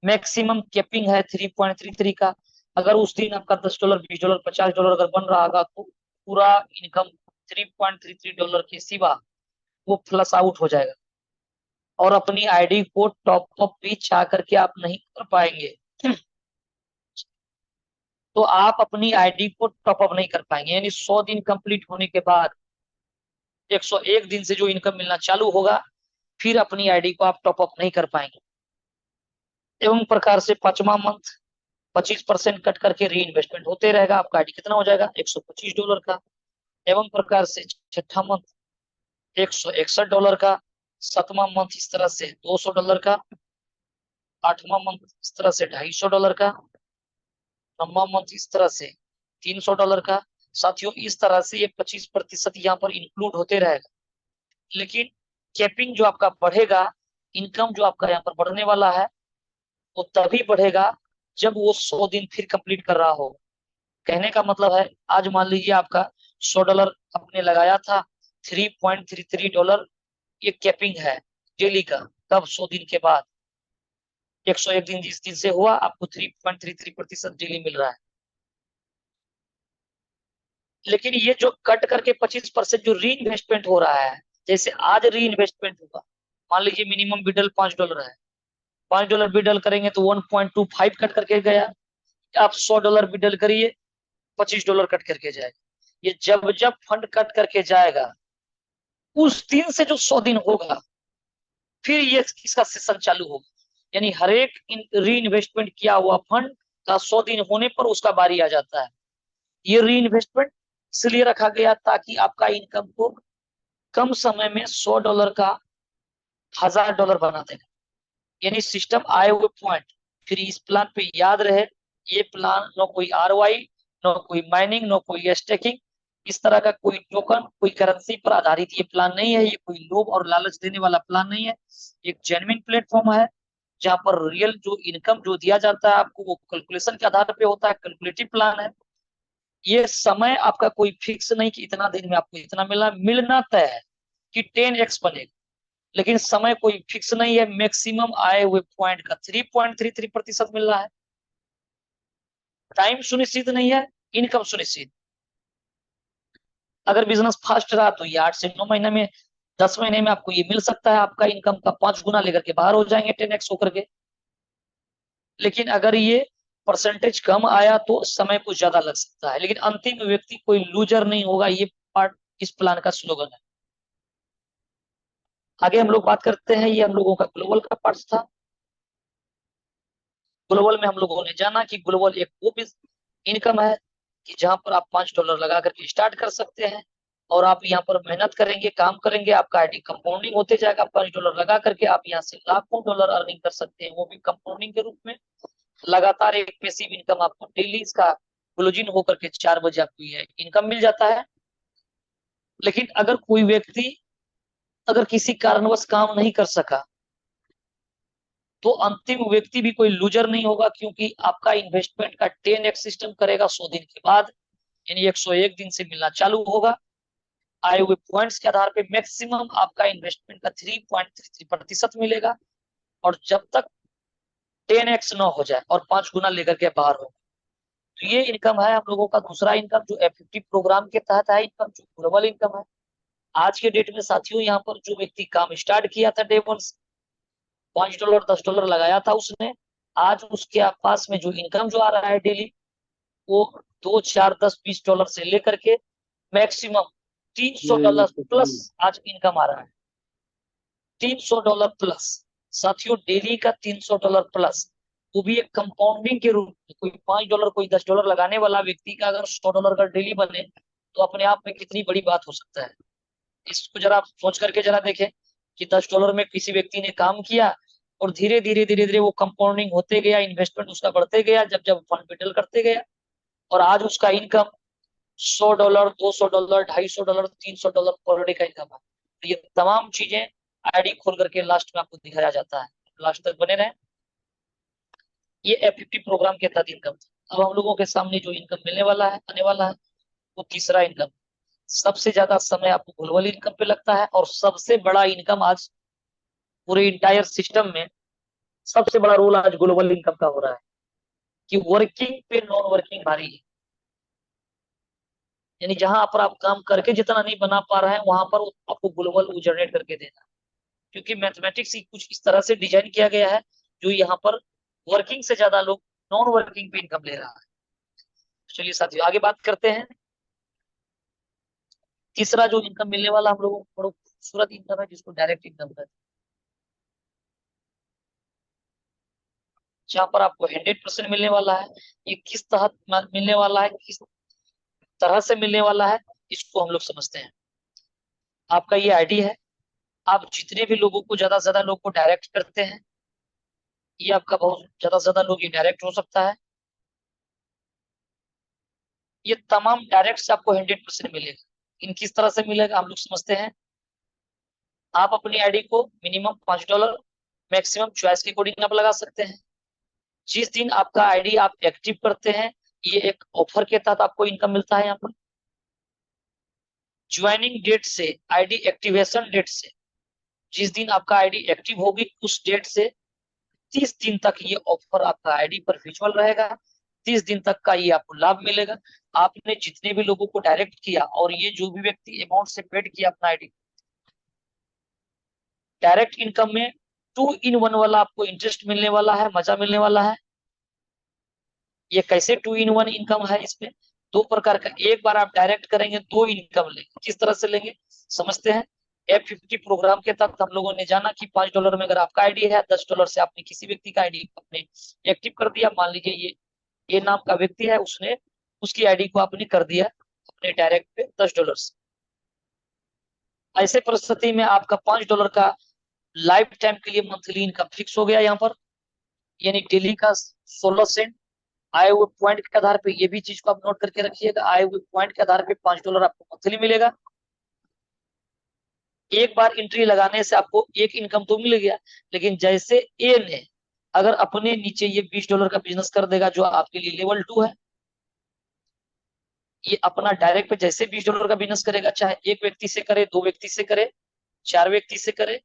A: मैक्सिमम कैपिंग है 3.33 का। अगर उस दिन आपका $10, $20, $50 अगर बन रहा होगा तो पूरा इनकम $3.33 के सिवा वो फ्लश आउट हो जाएगा और अपनी आईडी को टॉप अप भी चाह करके आप नहीं कर पाएंगे। तो आप अपनी आईडी को टॉप अप नहीं कर पाएंगे, यानी 100 दिन कंप्लीट होने के बाद 101 दिन से जो इनकम मिलना चालू होगा फिर अपनी आईडी को आप टॉप अप नहीं कर पाएंगे। एवं प्रकार से 5वां मंथ 25% कट करके री इन्वेस्टमेंट होते रहेगा। आपका आईडी कितना हो जाएगा $125 का। एवं प्रकार से 6ठा मंथ $161 का। 7वां मंथ इस तरह से $200 का। 8वां मंथ इस तरह से $250 का। 9वां मंथ इस तरह से $300 का। साथियों इस तरह से ये 25% यहाँ पर इंक्लूड होते रहेगा। लेकिन कैपिंग जो आपका बढ़ेगा, इनकम जो आपका यहाँ पर बढ़ने वाला है वो तभी बढ़ेगा जब वो 100 दिन फिर कंप्लीट कर रहा हो। कहने का मतलब है आज मान लीजिए आपका $100 आपने लगाया था, $3.33 ये कैपिंग है डेली का। तब 100 दिन के बाद 101 दिन जिस दिन से हुआ आपको 3.33% डेली मिल रहा है। लेकिन ये जो कट करके 25% जो री इन्वेस्टमेंट हो रहा है, जैसे आज री इन्वेस्टमेंट होगा, मान लीजिए मिनिमम विड्रॉल $5 है, $5 विड्रॉल करेंगे तो 1.25 कट करके गया। आप $100 विड्रॉल करिए, $25 कट करके जाएगा। ये जब जब फंड कट करके जाएगा उस दिन से जो 100 दिन होगा फिर ये इसका सेशन चालू होगा। यानी हर एक री इन्वेस्टमेंट किया हुआ फंड का 100 दिन होने पर उसका बारी आ जाता है। ये री इन्वेस्टमेंट इसलिए रखा गया ताकि आपका इनकम को कम समय में $100 का $1000 बना देगा। यानी सिस्टम आए हुए पॉइंट फिर इस प्लान पे याद रहे, ये प्लान नो कोई ROI, नो कोई माइनिंग, नो कोई स्टेकिंग, इस तरह का कोई टोकन कोई करेंसी पर आधारित ये प्लान नहीं है। ये कोई लोभ और लालच देने वाला प्लान नहीं है। एक जेन्युइन प्लेटफॉर्म है जहां पर रियल जो इनकम जो दिया जाता है आपको वो कैलकुलेशन के आधार पे होता है, कैलकुलेटिव प्लान है। ये समय आपका कोई फिक्स नहीं कि इतना दिन में आपको इतना मिलना तय है कि 10x बनेगा, लेकिन समय कोई फिक्स नहीं है। मैक्सिमम आए हुए पॉइंट का 3.33% मिल रहा है। टाइम सुनिश्चित नहीं है, इनकम सुनिश्चित। अगर बिजनेस फास्ट रहा तो ये 8 से 9 महीने में 10 महीने में आपको ये मिल सकता है। आपका इनकम का 5 गुना लेकर के बाहर हो जाएंगे 10x होकर के। लेकिन अगर ये परसेंटेज कम आया तो समय कुछ ज्यादा लग सकता है, लेकिन अंतिम व्यक्ति कोई लूजर नहीं होगा। ये पार्ट इस प्लान का स्लोगन है। आगे हम लोग बात करते हैं, ये हम लोगों का ग्लोबल का पार्ट था। ग्लोबल में हम लोगों ने जाना कि ग्लोबल एक वो इनकम है कि जहां पर आप $5 लगा करके स्टार्ट कर सकते हैं और आप यहाँ पर मेहनत करेंगे, काम करेंगे, आपका आईडी कंपाउंडिंग होते जाएगा। $5 लगा करके आप यहाँ से लाखों डॉलर अर्निंग कर सकते हैं, वो भी कंपाउंडिंग के रूप में। लगातार एक पैसिव इनकम आपको डेली इसका क्लोजिंग होकर के 4 बजे आपको ये इनकम मिल जाता है। लेकिन अगर कोई व्यक्ति अगर किसी कारणवश काम नहीं कर सका तो अंतिम व्यक्ति भी कोई लूजर नहीं होगा, क्योंकि आपका इन्वेस्टमेंट का 10x सिस्टम करेगा 100 दिन के बाद, यानी 101 दिन से मिलना चालू होगा। आए हुए पॉइंट्स के आधार पे मैक्सिमम आपका इन्वेस्टमेंट का 3.33% मिलेगा और जब तक 10x न हो जाए और 5 गुना लेकर के बाहर हो। तो ये इनकम है हम लोगों का दूसरा इनकम जो F50 प्रोग्राम के तहत है, इनकम जो ग्लोबल इनकम है। आज के डेट में साथियों यहाँ पर जो व्यक्ति काम स्टार्ट किया था डे 1, $5 $10 लगाया था उसने, आज उसके पास में जो इनकम जो आ रहा है डेली वो 2 4 10 $20 से लेकर के मैक्सिमम $300 प्लस आज इनकम आ रहा है। $300 प्लस साथियों, डेली का $300 प्लस, वो भी एक कंपाउंडिंग के रूप में। कोई $5 कोई $10 लगाने वाला व्यक्ति का अगर $100 का डेली बने तो अपने आप में कितनी बड़ी बात हो सकता है। इसको जरा आप सोच करके जरा देखें कि $10 में किसी व्यक्ति ने काम किया और धीरे धीरे धीरे धीरे वो कंपाउंडिंग होते गया, इन्वेस्टमेंट उसका बढ़ते गया, जब जब फंड विड्रॉल करते गया और आज उसका इनकम $100 $200 $250 $300 पर डे का इनकम है। तो ये तमाम चीजें आईडी खोल करके लास्ट में आपको दिखाया जाता है। लास्ट तक बने रहे। ये F50 प्रोग्राम के तहत इनकम। अब हम लोगों के सामने जो इनकम मिलने वाला है, आने वाला है, वो तीसरा इनकम। सबसे ज्यादा समय आपको ग्लोबल इनकम पे लगता है, और सबसे बड़ा इनकम आज पूरे इंटायर सिस्टम में सबसे बड़ा रोल आज ग्लोबल इनकम का हो रहा है, कि वर्किंग पे नॉन वर्किंग भारी है। यानी जहां पर आप काम करके जितना नहीं बना पा रहे हैं, वहां पर आपको ग्लोबल वो जनरेट करके देना है। क्योंकि मैथमेटिक्स ही कुछ इस तरह से डिजाइन किया गया है, जो यहाँ पर वर्किंग से ज्यादा लोग नॉन वर्किंग पे इनकम ले रहा है। चलिए साथियों, आगे बात करते हैं। तीसरा जो इनकम मिलने वाला हम लोगों को बड़ा खूबसूरत इनकम है, जिसको डायरेक्ट इनकम कहते हैं, जहां पर आपको 100% मिलने वाला है। ये किस तहत मिलने वाला है, किस तरह से मिलने वाला है, इसको हम लोग समझते हैं। आपका ये आईडी है, आप जितने भी लोगों को ज्यादा से ज्यादा लोग को डायरेक्ट करते हैं, ये आपका बहुत ज्यादा से ज्यादा लोग ये डायरेक्ट हो सकता है। ये तमाम डायरेक्ट से आपको 100% मिलेगा। इन किस तरह से मिलेगा हम लोग समझते हैं। आप अपनी आईडी को मिनिमम $5, मैक्सिमम चॉइस के अकॉर्डिंग आप लगा सकते हैं। जिस दिन आपका आईडी आप एक्टिव करते हैं, ये एक ऑफर के तहत आपको इनकम मिलता है। यहाँ पर ज्वाइनिंग डेट से, आईडी एक्टिवेशन डेट से, जिस दिन आपका आईडी एक्टिव होगी उस डेट से 30 दिन तक ये ऑफर आपका आईडी पर विजुअल रहेगा। 30 दिन तक का ये आपको लाभ मिलेगा। आपने जितने भी लोगों को डायरेक्ट किया, और ये जो भी व्यक्ति अमाउंट से पेड किया अपना आईडी, डायरेक्ट इनकम में 2 in 1 वाला आपको इंटरेस्ट मिलने वाला है, मजा मिलने वाला है। ये कैसे 2 in 1 इनकम है इसमें? दो प्रकार का। एक बार आप डायरेक्ट करेंगे, दो इनकम लेंगे। किस तरह से लेंगे समझते हैं। F50 प्रोग्राम के तहत हम लोगों ने जाना कि $5 में अगर आपका आईडी है, $10 से आपने किसी व्यक्ति का आईडी अपने एक्टिव कर दिया। मान लीजिए ये नाम का व्यक्ति है, उसने उसकी आईडी को आपने कर दिया अपने डायरेक्ट पे $10 से। ऐसे परिस्थिति में आपका $5 का लाइफ टाइम के लिए मंथली इनकम फिक्स हो गया यहाँ पर, यानी डेली का 16 सेंट। आए हुए पॉइंट के आधार पे, ये भी चीज को आप नोट करके रखिएगा, आए हुए पॉइंट के आधार पे $5 आपको मंथली मिलेगा। एक बार एंट्री लगाने से आपको एक इनकम तो मिल गया, लेकिन जैसे ए ने अगर अपने नीचे ये $20 का बिजनेस कर देगा, जो आपके लिए लेवल 2 है, ये अपना डायरेक्ट पे जैसे $20 का बिजनेस करेगा, चाहे एक व्यक्ति से करे, दो व्यक्ति से करे, चार व्यक्ति से करे,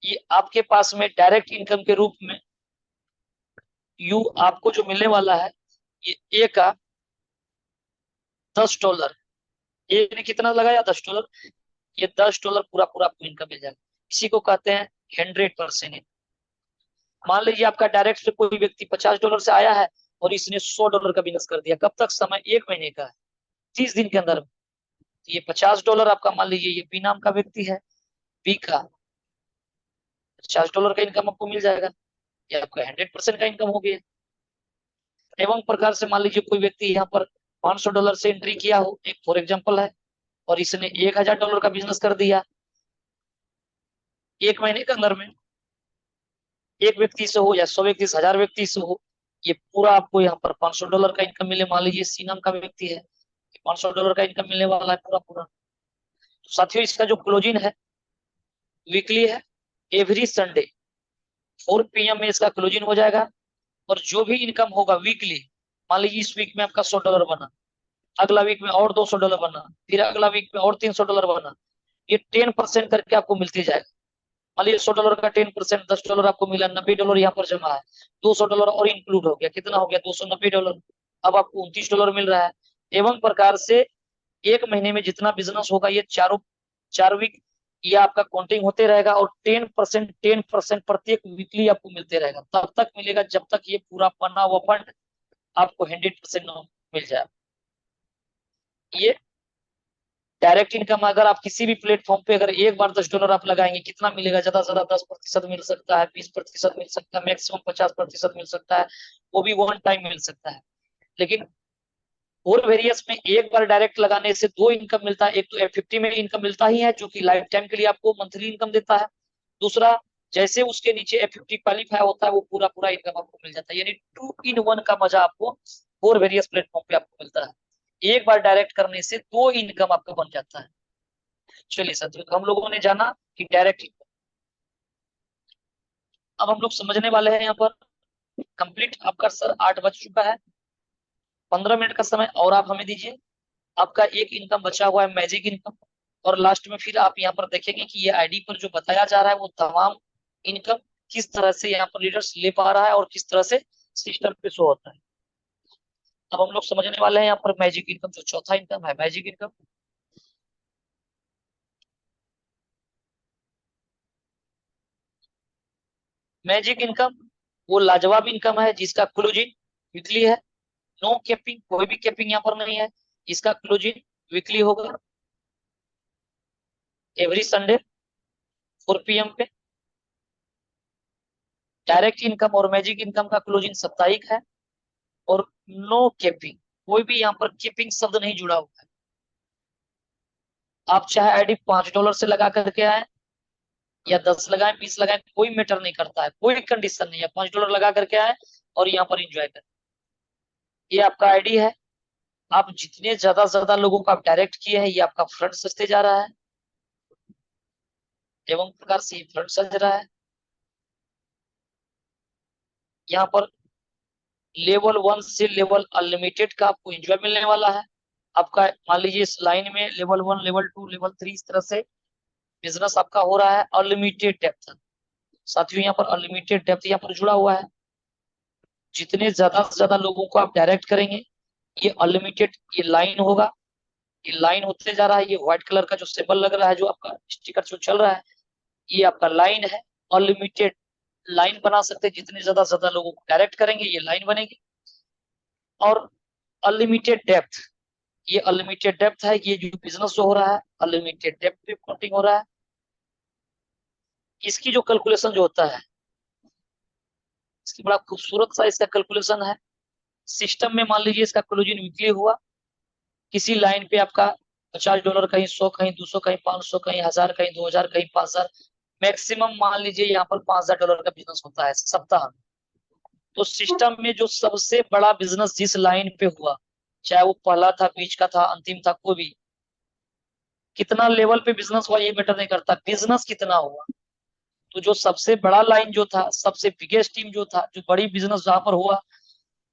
A: ये आपके पास में डायरेक्ट इनकम के रूप में यू आपको जो मिलने वाला है, ये ए का $10। ए ने कितना लगाया? $10। ये $10 पूरा पूरा आपको इनकम मिल जाएगा। इसी को कहते हैं 100%। मान लीजिए आपका डायरेक्ट से कोई व्यक्ति $50 से आया है, और इसने $100 का बिजनेस कर दिया। कब तक? समय 1 महीने का है, 30 दिन के अंदर। ये $50 आपका, मान लीजिए ये बी नाम का व्यक्ति है, बी का $50 का इनकम आपको मिल जाएगा। ये आपका 100% का इनकम हो गया। एवं प्रकार से मान लीजिए कोई व्यक्ति यहाँ पर $500 से एंट्री किया हो, एक फॉर एग्जाम्पल है, और इसने $1000 का बिजनेस कर दिया 1 महीने के अंदर में। एक व्यक्ति से हो या 100 व्यक्ति से, 1000 व्यक्ति से हो, ये पूरा आपको यहाँ पर $500 का इनकम मिले। मान लीजिए सी नाम का व्यक्ति है, $500 का इनकम मिलने वाला है पूरा पूरा। तो साथियों, इसका जो क्लोजिंग है वीकली है, एवरी संडे 4 PM में इसका क्लोजिंग हो जाएगा। और जो भी इनकम होगा वीकली, मान लीजिए इस वीक में आपका $100 बना, अगला वीक में और $200 बना, फिर अगला वीक में और $300 बना, ये 10% करके आपको मिलती जाएगा। मान लीजिए $100 का 10%, $10 आपको मिला, $90 यहाँ पर जमा है, $200 और इंक्लूड हो गया, कितना हो गया? $290। अब आपको $29 मिल रहा है। एवं प्रकार से 1 महीने में जितना बिजनेस होगा, ये चारों 4 वीक ये आपका काउंटिंग होते रहेगा, और 10% प्रत्येक वीकली आपको मिलते रहेगा। तब तक मिलेगा जब तक ये पूरा बना हुआ फंड आपको 100% मिल जाए। ये डायरेक्ट इनकम, अगर आप किसी भी प्लेटफॉर्म पे अगर एक बार $10 आप लगाएंगे, कितना मिलेगा? ज्यादा से ज्यादा 10% मिल सकता है, 20% मिल सकता है, मैक्सिमम 50% मिल सकता है। वो भी वन टाइम मिल सकता है। लेकिन और वेरियस में एक बार डायरेक्ट लगाने से दो इनकम मिलता है। एक तो F50 में इनकम मिलता ही है, जो कि लाइफ टाइम के लिए आपको मंथली इनकम देता है। दूसरा, जैसे उसके नीचे F50 क्वालिफाई होता है, वो पूरा पूरा इनकम आपको मिल जाता है। यानी 2 in 1 का मजा आपको और वेरियस प्लेटफॉर्म पे आपको मिलता है। एक बार डायरेक्ट करने से दो इनकम आपका बन जाता है। चलिए साथियों, तो हम लोगों ने जाना कि डायरेक्ट इनकम। अब हम लोग समझने वाले हैं यहाँ पर। कंप्लीट आपका सर 8 बज चुका है, 15 मिनट का समय और आप हमें दीजिए। आपका एक इनकम बचा हुआ है मैजिक इनकम। और लास्ट में फिर आप यहाँ पर देखेंगे कि ये आईडी पर जो बताया जा रहा है वो तमाम इनकम किस तरह से यहाँ पर लीडर्स ले पा रहा है और किस तरह से सिस्टम पे शो होता है। अब हम लोग समझने वाले हैं यहाँ पर मैजिक इनकम, जो चौथा इनकम है मैजिक इनकम। मैजिक इनकम वो लाजवाब इनकम है जिसका क्लोजिंग वीकली है। नो कैपिंग, कोई भी कैपिंग यहाँ पर नहीं है। इसका क्लोजिंग वीकली होगा, एवरी संडे 4 PM पे। डायरेक्ट इनकम और मैजिक इनकम का क्लोजिंग साप्ताहिक है। और नो कैपिंग, कोई भी यहाँ पर कैपिंग शब्द नहीं जुड़ा हुआ है। आप चाहे आईडी $5 से लगा करके आए या 10 लगाए 20 लगाए, कोई मैटर नहीं करता है, कोई कंडीशन नहीं है। $5 लगा करके आए और यहाँ पर इंजॉय करें। ये आपका आईडी है। आप जितने ज्यादा से ज्यादा लोगों को आप डायरेक्ट किए हैं, ये आपका फ्रंट सजते जा रहा है एवं प्रकार से फ्रंट सज रहा है। यहाँ पर लेवल 1 से लेवल अनलिमिटेड का आपको एंजॉय मिलने वाला है। आपका मान लीजिए इस लाइन में लेवल 1, लेवल 2, लेवल 3 इस तरह से बिजनेस आपका हो रहा है। अनलिमिटेड डेप्थ, साथियों यहाँ पर अनलिमिटेड डेप्थ यहाँ पर जुड़ा हुआ है। जितने ज्यादा से ज्यादा लोगों को आप डायरेक्ट करेंगे, ये अनलिमिटेड ये लाइन होगा। ये लाइन होते जा रहा है। ये व्हाइट कलर का जो सिंबल लग रहा है, जो आपका स्टिकर जो चल रहा है, ये आपका लाइन है। अनलिमिटेड लाइन बना सकते हैं। जितने ज्यादा से ज्यादा लोगों को डायरेक्ट करेंगे, ये लाइन बनेगी। और अनलिमिटेड डेप्थ, ये अनलिमिटेड डेप्थ है। ये जो बिजनेस जो हो रहा है अनलिमिटेड डेप्थ पे काउंटिंग हो रहा है। इसकी जो कैलकुलेशन जो होता है, इसकी बड़ा खूबसूरत सा इसका कैलकुलेशन है। सिस्टम में मान लीजिए इसका क्लोजिंग वीकली हुआ, किसी लाइन पे आपका $50, कहीं 100, कहीं 200, कहीं 500, कहीं 1000, कहीं 2000, कहीं 5000, मैक्सिमम मान लीजिए यहाँ पर $5000 का बिजनेस होता है सप्ताह में। तो सिस्टम में जो सबसे बड़ा बिजनेस जिस लाइन पे हुआ, चाहे वो पहला था, बीच का था, अंतिम था, कोई भी, कितना लेवल पे बिजनेस हुआ ये मैटर नहीं करता, बिजनेस कितना हुआ। तो जो सबसे बड़ा लाइन जो था, सबसे बिगेस्ट टीम जो था, जो बड़ी बिजनेस जहां पर हुआ,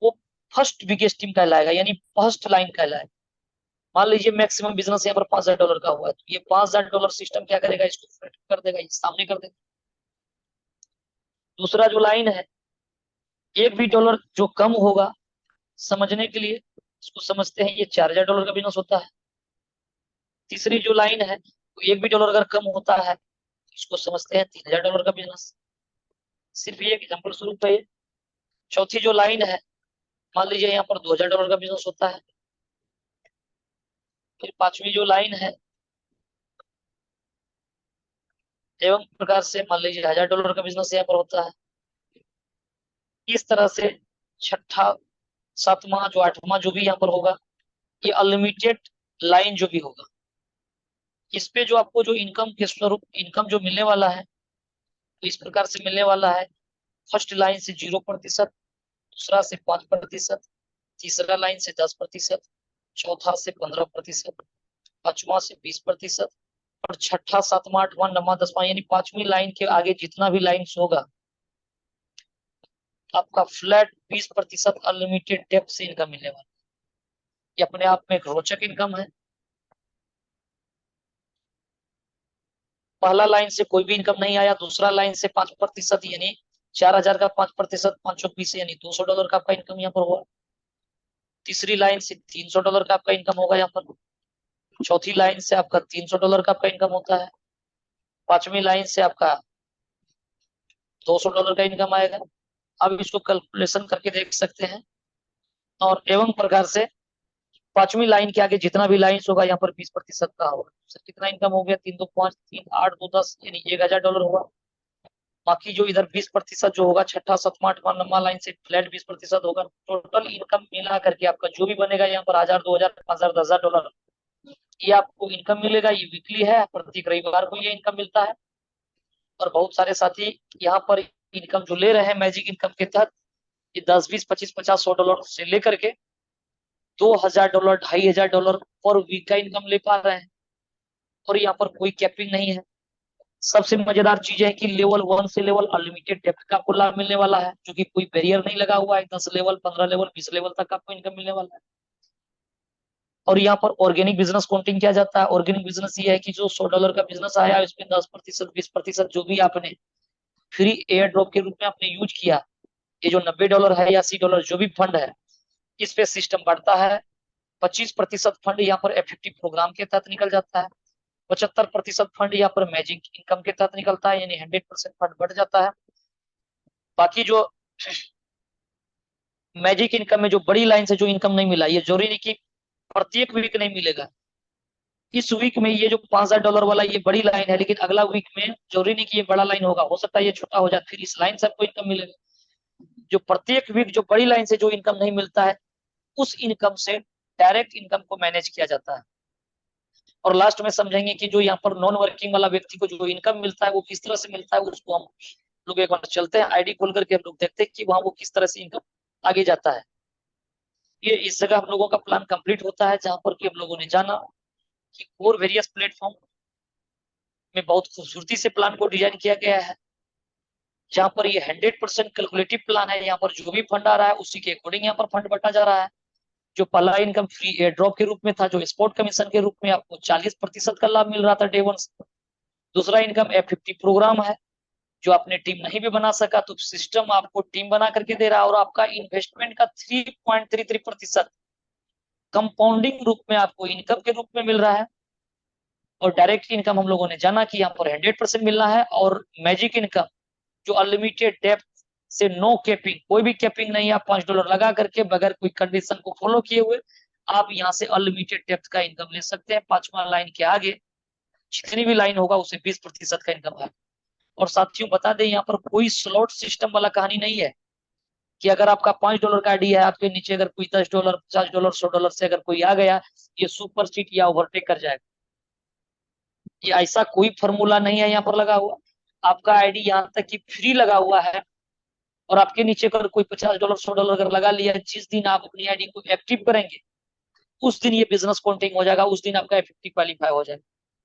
A: वो फर्स्ट बिगेस्ट टीम कहलाएगा, यानी फर्स्ट लाइन कहलाएगा। मान लीजिए मैक्सिमम बिजनेस यहाँ पर $5000 का हुआ है, तो ये $5000 सिस्टम क्या करेगा, इसको फ्लैट कर देगा, ये सामने कर देगा। दूसरा जो लाइन है, एक भी डॉलर जो कम होगा, समझने के लिए इसको समझते हैं, ये $4000 का बिजनेस होता है। तीसरी जो लाइन है, तो एक भी डॉलर अगर कम होता है, इसको समझते हैं $3000 का बिजनेस। सिर्फ ये एग्जाम्पल स्वरूप है ये। चौथी जो लाइन है, मान लीजिए यहाँ पर $2000 का बिजनेस होता है। फिर पांचवी जो लाइन है, एवं प्रकार से मान लीजिए $1000 का बिजनेस यहाँ पर होता है। इस तरह से छठा, सातवां, जो आठवां जो भी यहाँ पर होगा, ये अनलिमिटेड लाइन जो भी होगा, इस पे जो आपको जो इनकम के स्वरूप इनकम जो मिलने वाला है, तो इस प्रकार से मिलने वाला है। फर्स्ट लाइन से 0%, दूसरा से 5%, तीसरा लाइन से 10%, चौथा से 15%, पांचवा से 20%, और छठा, सातवां, आठवां, नौवां, दसवां, यानी पांचवी लाइन के आगे जितना भी लाइन्स होगा, आपका फ्लैट 20% अनलिमिटेड डेप्थ से इनकम मिलने वाला है। ये अपने आप में एक रोचक इनकम है। पहला लाइन से कोई भी इनकम नहीं आया, दूसरा लाइन से 5%, यानी 4000 का 5%, 520 यानी $200 का आपका इनकम यहाँ पर हुआ। तीसरी लाइन से $300 का आपका इनकम होगा यहाँ पर। चौथी लाइन से आपका $300 का आपका इनकम होता है। पांचवी लाइन से आपका $200 का इनकम आएगा। अब इसको कैलकुलेशन करके देख सकते हैं। और एवं प्रकार से पांचवी लाइन के आगे जितना भी लाइन होगा, यहाँ पर 20% का होगा। सर कितना इनकम हो गया, 3 2 5, 3 8 2 10, यानी $1000 हुआ। बाकी जो इधर 20% जो होगा, छठा, सातवां, आठवां, नौवां लाइन से फ्लैट 20% होगा। टोटल इनकम मिला करके आपका जो भी बनेगा, यहाँ पर 1000, 2000, 5000, $10,000, ये आपको इनकम मिलेगा। ये वीकली है, प्रत्येक रविवार को ये इनकम मिलता है। और बहुत सारे साथी यहाँ पर इनकम जो ले रहे हैं मैजिक इनकम के तहत, ये 10, 20, 25, 50, $100 से लेकर के $2000, $2500 पर वीक का इनकम ले पा रहे हैं। और यहाँ पर कोई कैपिंग नहीं है। सबसे मजेदार चीज है कि लेवल 1 से लेवल अनलिमिटेड डेप्थ का आपको लाभ मिलने वाला है, जो कि कोई बैरियर नहीं लगा हुआ है। 10 लेवल, 15 लेवल, 20 लेवल तक आपको इनकम मिलने वाला है। और यहाँ पर ऑर्गेनिक बिजनेस काउंटिंग किया जाता है। ऑर्गेनिक बिजनेस ये है कि जो $100 का बिजनेस आया उसमें 10%, 20% जो भी आपने फ्री एयर ड्रॉप के रूप में आपने यूज किया, ये जो $90 है या $80 जो भी फंड है, इस पे सिस्टम बढ़ता है। 25% फंड यहाँ पर F50 प्रोग्राम के तहत निकल जाता है। 75% फंड यहाँ पर मैजिक इनकम के तहत निकलता है, यानी 100% फंड बढ़ जाता है। बाकी जो मैजिक इनकम में जो बड़ी लाइन से जो इनकम नहीं मिला, ये जरूरी नहीं कि प्रत्येक वीक नहीं मिलेगा। इस वीक में ये जो $5000 वाला ये बड़ी लाइन है, लेकिन अगला वीक में जरूरी नहीं कि ये बड़ा लाइन होगा, हो सकता है ये छोटा हो जाए, फिर इस लाइन से आपको इनकम मिलेगा। जो प्रत्येक वीक जो बड़ी लाइन से जो इनकम नहीं मिलता है, उस इनकम से डायरेक्ट इनकम को मैनेज किया जाता है। और लास्ट में समझेंगे कि जो यहाँ पर नॉन वर्किंग वाला व्यक्ति को जो इनकम मिलता है वो किस तरह से मिलता है, उसको हम लोग एक बार चलते हैं आईडी खोल करके, हम लोग देखते हैं कि वहां वो किस तरह से इनकम आगे जाता है। ये इस जगह हम लोगों का प्लान कंप्लीट होता है, जहां पर कि हम लोगों ने जाना कि और वेरियस प्लेटफॉर्म में बहुत खूबसूरती से प्लान को डिजाइन किया गया है, जहां पर ये 100% कैलकुलेटिव प्लान है। यहाँ पर जो भी फंड आ रहा है उसी के अकॉर्डिंग यहाँ पर फंड बटा जा रहा है। जो पहला इनकम फ्री एयर ड्रॉप के रूप में था, जो स्पोर्ट कमीशन के रूप में आपको 40% का लाभ मिल रहा था डे वन। दूसरा इनकम F50 प्रोग्राम है, जो आपने टीम नहीं भी बना सका तो सिस्टम आपको टीम बना करके दे रहा है, और आपका इन्वेस्टमेंट का 3.33% कंपाउंडिंग रूप में आपको इनकम के रूप में मिल रहा है। और डायरेक्ट इनकम हम लोगों ने जाना कि यहाँ पर 100% मिलना है। और मैजिक इनकम जो अनलिमिटेड डेप्थ से नो कैपिंग, कोई भी कैपिंग नहीं है, आप $5 लगा करके बगैर कोई कंडीशन को फॉलो किए हुए आप यहाँ से अनलिमिटेड डेप्थ का इनकम ले सकते हैं। 5वां लाइन के आगे जितनी भी लाइन होगा उसे 20% का इनकम है। और साथियों बता दें, यहाँ पर कोई स्लॉट सिस्टम वाला कहानी नहीं है कि अगर आपका $5 का आईडी है, आपके नीचे अगर कोई $10, $50, $100 से अगर कोई आ गया, ये सुपर सीट या ओवरटेक कर जाएगा। ये ऐसा कोई फॉर्मूला नहीं है यहाँ पर लगा हुआ। आपका आईडी यहाँ तक कि फ्री लगा हुआ है, और आपके नीचे अगर कोई $50, $100 अगर लगा लिया, जिस दिन आप अपनी आईडी को एक्टिव करेंगे उस दिन ये बिजनेस काउंटिंग हो जाएगा, उस दिन आपका F50 क्वालिफाई हो जाएगा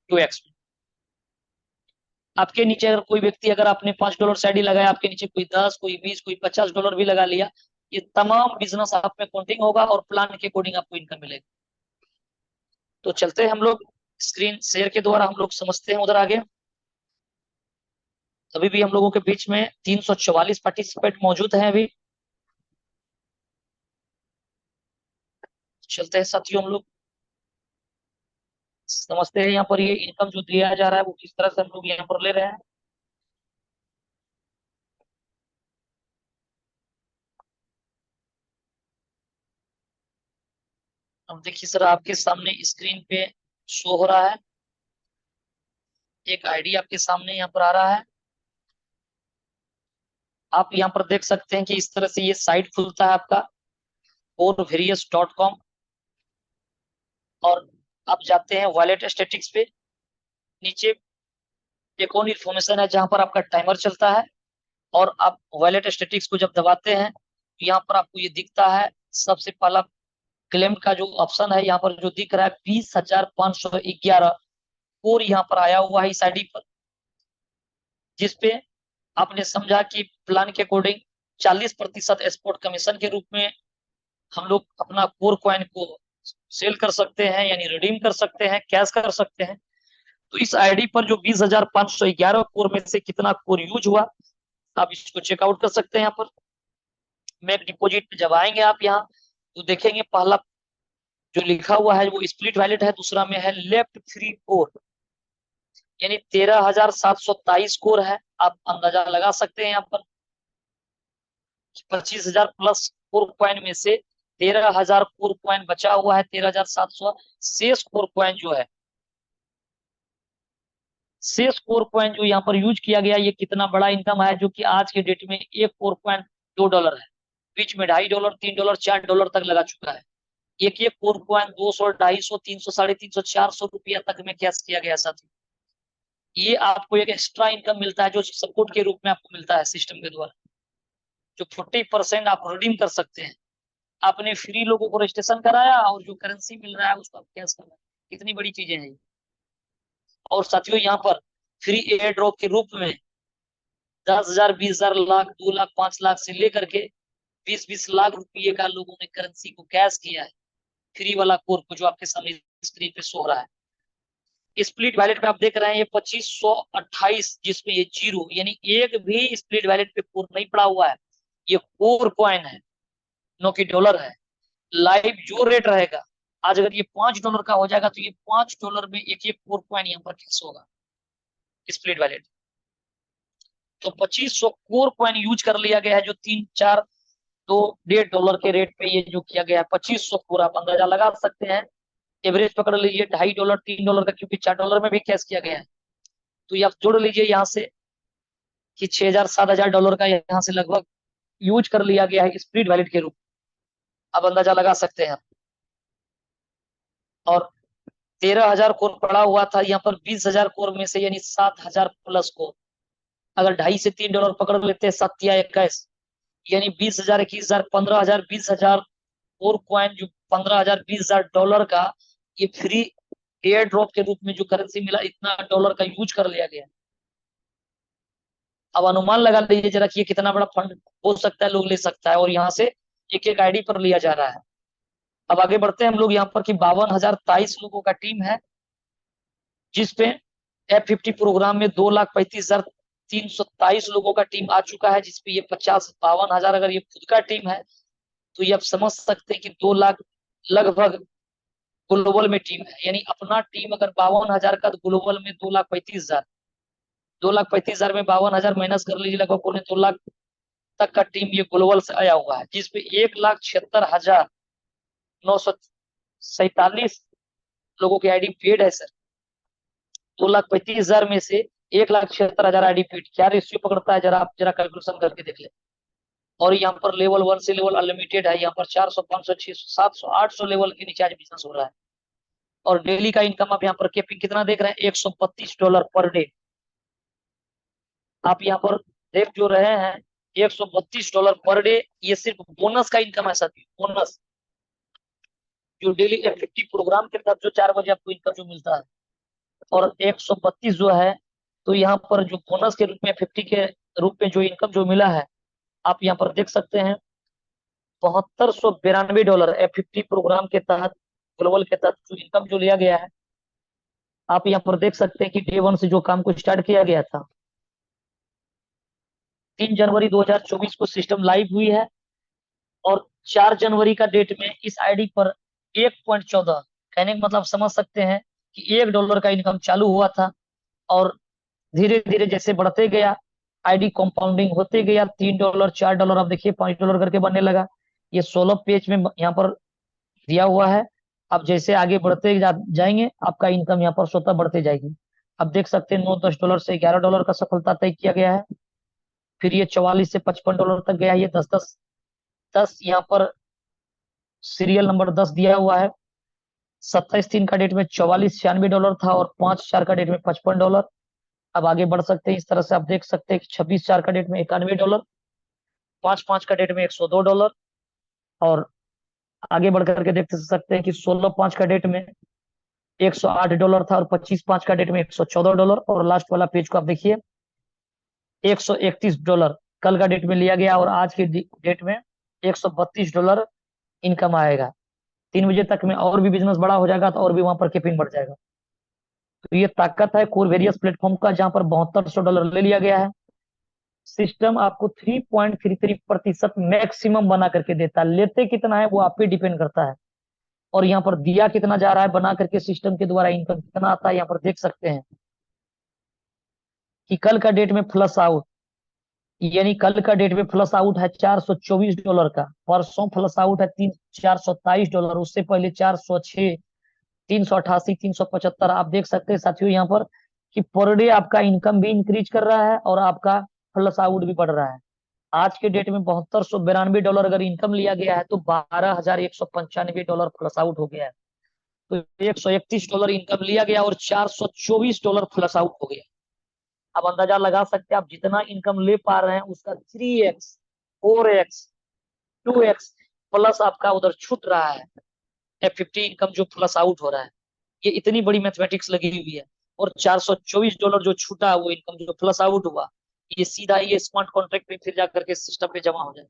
A: 2x में। आपके नीचे अगर कोई व्यक्ति, अगर आपने $5 से आईडी लगाया, आपके नीचे कोई 10, कोई 20, कोई $50 भी लगा लिया, ये तमाम बिजनेस आप में काउंटिंग होगा और प्लान के अकॉर्डिंग आपको इनकम मिलेगी। तो चलते हैं हम लोग स्क्रीन शेयर के द्वारा हम लोग समझते हैं उधर आगे। अभी भी हम लोगों के बीच में 344 पार्टिसिपेंट मौजूद हैं अभी। चलते हैं साथियों, हम लोग समझते हैं यहाँ पर ये इनकम जो दिया जा रहा है वो किस तरह से हम लोग यहाँ पर ले रहे हैं। अब देखिए सर, आपके सामने स्क्रीन पे शो हो रहा है, एक आईडी आपके सामने यहाँ पर आ रहा है। आप यहाँ पर देख सकते हैं कि इस तरह से ये साइट खुलता है आपका orvarious.com, और आप जाते हैं वॉलेट स्टेटिक्स पे। नीचे एक और इन्फॉर्मेशन है जहां पर आपका टाइमर चलता है, और आप वॉलेट स्टेटिक्स को जब दबाते हैं तो यहाँ पर आपको ये दिखता है। सबसे पहला क्लेम का जो ऑप्शन है यहाँ पर जो दिख रहा है 20,511 और यहाँ पर आया हुआ है इस आईडी पर, जिसपे आपने समझा कि प्लान के अकॉर्डिंग 40% एक्सपोर्ट कमीशन के रूप में हम लोग अपना कोर कॉइन को सेल कर सकते हैं, यानी रिडीम कर सकते हैं, कैश कर सकते हैं। तो इस आईडी पर जो 20,511 कोर में से कितना कोर यूज हुआ, आप इसको चेकआउट कर सकते हैं। यहाँ पर मेक डिपोजिट जब आएंगे आप यहाँ तो देखेंगे पहला जो लिखा हुआ है वो स्प्लिट वैलेट है, दूसरा में है लेफ्ट फ्री कोर, यानी 13,723 कोर है। आप अंदाजा लगा सकते हैं यहाँ पर 25,000 प्लस कोर कॉइन में से 13,000 कोर कॉइन बचा हुआ है, 13,700 शेष कोर कॉइन जो है, शेष कोर कॉइन जो यहाँ पर यूज किया गया, ये कितना बड़ा इनकम है, जो कि आज के डेट में एक कोर कॉइन $2 है। बीच में $2.5, $3, $4 तक लगा चुका है। एक एक कोर कॉइन 200, 250, 300, 350, ₹400 तक में कैश किया गया साथी। ये आपको एक एक्स्ट्रा इनकम मिलता है जो सपोर्ट के रूप में आपको मिलता है सिस्टम के द्वारा, जो 40% आप रिडीम कर सकते हैं। आपने फ्री लोगों को रजिस्ट्रेशन कराया और जो करेंसी मिल रहा है उसको आप कैश कर रहे हैं। कितनी बड़ी चीजें हैं। और साथियों यहाँ पर फ्री एयर ड्रॉप के रूप में 10,000, 20,000, लाख, 2 लाख, 5 लाख से लेकर के 20-20 लाख रुपये का लोगों ने करेंसी को कैश किया है फ्री वाला कोर को जो आपके सामने स्क्रीन पे शो हो रहा है। स्प्लिट वैलेट पे आप देख रहे हैं ये 2528, जिसमें ये जीरो यानी एक भी स्प्लिट वैलेट पे कोर नहीं पड़ा हुआ है। ये कोर कॉइन है, नो कि डॉलर है। लाइव जो रेट रहेगा, आज अगर ये $5 का हो जाएगा तो ये $5 में एक एक कोर कॉइन यहाँ पर कैश होगा स्प्लिट वैलेट। तो 2500 कोर कॉइन यूज कर लिया गया है, जो 3 4 2 $1.5 के रेट पे ये जो किया गया है 2500 कोर। आप अंदाजा लगा सकते हैं, एवरेज पकड़ लीजिए $2.5 $3 का, क्योंकि $4 में भी कैश किया गया है। तो ये आप जोड़ लीजिए यहाँ से कि $6000 $7000 का यहाँ से लगभग यूज कर लिया गया है स्प्लिट वैलेट के रूप में। अब अंदाजा लगा सकते हैं। और 13,000 कोर पड़ा हुआ था यहाँ पर 20,000 कोर में से, यानी 7,000 प्लस कोर। अगर $2.5 से $3 पकड़ लेते हैं, 7 या 21, यानी 20,000 21,000 15,000 20,000 कोर क्वाइन, जो 15,000 $20,000 का ये फ्री एयर ड्रॉप के रूप में जो करेंसी मिला, इतना डॉलर का यूज कर लिया गया। अब अनुमान लगा लीजिए जरा कि ये कितना बड़ा फंड हो सकता है, लोग ले सकता है, और यहाँ से एक एक आईडी पर लिया जा रहा है। अब आगे बढ़ते हैं हम लोग यहाँ पर कि 52,023 लोगों का टीम है, जिसपे F50 प्रोग्राम में 2,35,327 लोगों का टीम आ चुका है, जिसपे ये 52,000 अगर ये खुद का टीम है तो ये आप समझ सकते हैं कि 2 लाख लगभग ग्लोबल में टीम है। यानी अपना टीम अगर 52,000 का, तो ग्लोबल में 2,35,000, 2,35,000 में 52,000 माइनस कर लीजिए, लगभग 2 लाख तक का टीम ये ग्लोबल से आया हुआ है, जिसपे 1,76,947 लोगों की आईडी पेड है सर। 2,35,000 में से 1,76,000 आईडी पेड, क्या रेशियो पकड़ता है जरा आप जरा कैलकुलेशन करके देख ले। और यहाँ पर लेवल 1 से लेवल अनलिमिटेड है, यहाँ पर 400 500 600 700 800 लेवल के नीचे आज बिजनेस हो रहा है। और डेली का इनकम आप यहाँ पर केपिंग कितना देख रहे हैं, $132 पर डे। आप यहाँ पर देख जो रहे हैं $132 पर डे, ये सिर्फ बोनस का इनकम है साथी, बोनस जो डेली F50 प्रोग्राम के तहत जो 4 बजे आपको इनकम जो मिलता है। और 132 जो है, तो यहाँ पर जो बोनस के रूप में F50 के रूप में जो इनकम जो मिला है, आप यहाँ पर देख सकते हैं $7292 F50 प्रोग्राम के तहत, ग्लोबल के तहत जो इनकम जो लिया गया है। आप यहाँ पर देख सकते हैं कि डे 1 से जो काम को स्टार्ट किया गया था, 3 जनवरी 2024 को सिस्टम लाइव हुई है, और 4 जनवरी का डेट में इस आईडी पर 1.14, कहने का मतलब समझ सकते हैं कि $1 का इनकम चालू हुआ था, और धीरे धीरे जैसे बढ़ते गया, आईडी कंपाउंडिंग होते गया, $3 $4, अब देखिए $5 करके बनने लगा। ये 16 पेज में यहाँ पर दिया हुआ है। अब जैसे आगे बढ़ते जाएंगे, आपका इनकम यहाँ पर स्वतः बढ़ते जाएगी। अब देख सकते हैं $9 10 से $11 का सफलता तय किया गया है। फिर ये 44 से $55 तक गया, ये 10 यहाँ पर सीरियल नंबर 10 दिया हुआ है। 27/3 का डेट में $44 96 था, और 5/4 का डेट में $55। अब आगे बढ़ सकते हैं, इस तरह से आप देख सकते हैं कि 26/4 का डेट में $91, 5/5 का डेट में $102, और आगे बढ़ करके देख सकते हैं कि 16/5 का डेट में $108 था, और 25/5 का डेट में $114। और लास्ट वाला पेज को आप देखिए, $131 कल का डेट में लिया गया, और आज के डेट में $132 इनकम आएगा। 3 बजे तक में और भी बिजनेस बड़ा हो जाएगा, तो और भी वहां पर केपिंग बढ़ जाएगा। तो ये ताकत है कोर वेरियस प्लेटफॉर्म का, जहां पर $7200 ले लिया गया है। सिस्टम आपको 3.33% मैक्सिमम बना करके देता है, लेते कितना है वो आप पे डिपेंड करता है। और यहाँ पर दिया कितना जा रहा है बना करके, सिस्टम के द्वारा इनकम कितना आता है, यहाँ पर देख सकते हैं कि कल का डेट में फ्लश आउट, यानी कल का डेट में फ्लश आउट है $424 का, परसों फ्लश आउट है $427, उससे पहले 406, 388, 375। आप देख सकते हैं साथियों यहाँ पर कि पर डे आपका इनकम भी इंक्रीज कर रहा है, और आपका फ्लश आउट भी बढ़ रहा है। आज के डेट में $7292 अगर इनकम लिया गया है, तो $12,195 फ्लश आउट हो गया है। तो $131 इनकम लिया गया, और $424 फ्लश आउट हो गया। अब अंदाजा लगा सकते हैं, आप जितना इनकम ले पा रहे हैं उसका 3x 4x 2x प्लस आपका उधर छूट रहा है। F50 इनकम जो प्लस आउट हो रहा है, ये इतनी बड़ी मैथमेटिक्स लगी हुई है। और $424 जो छूटा, वो इनकम जो प्लस आउट हुआ, ये सीधा ये स्मार्ट कॉन्ट्रैक्ट पे फिर जाकर के सिस्टम पे जमा हो जाए।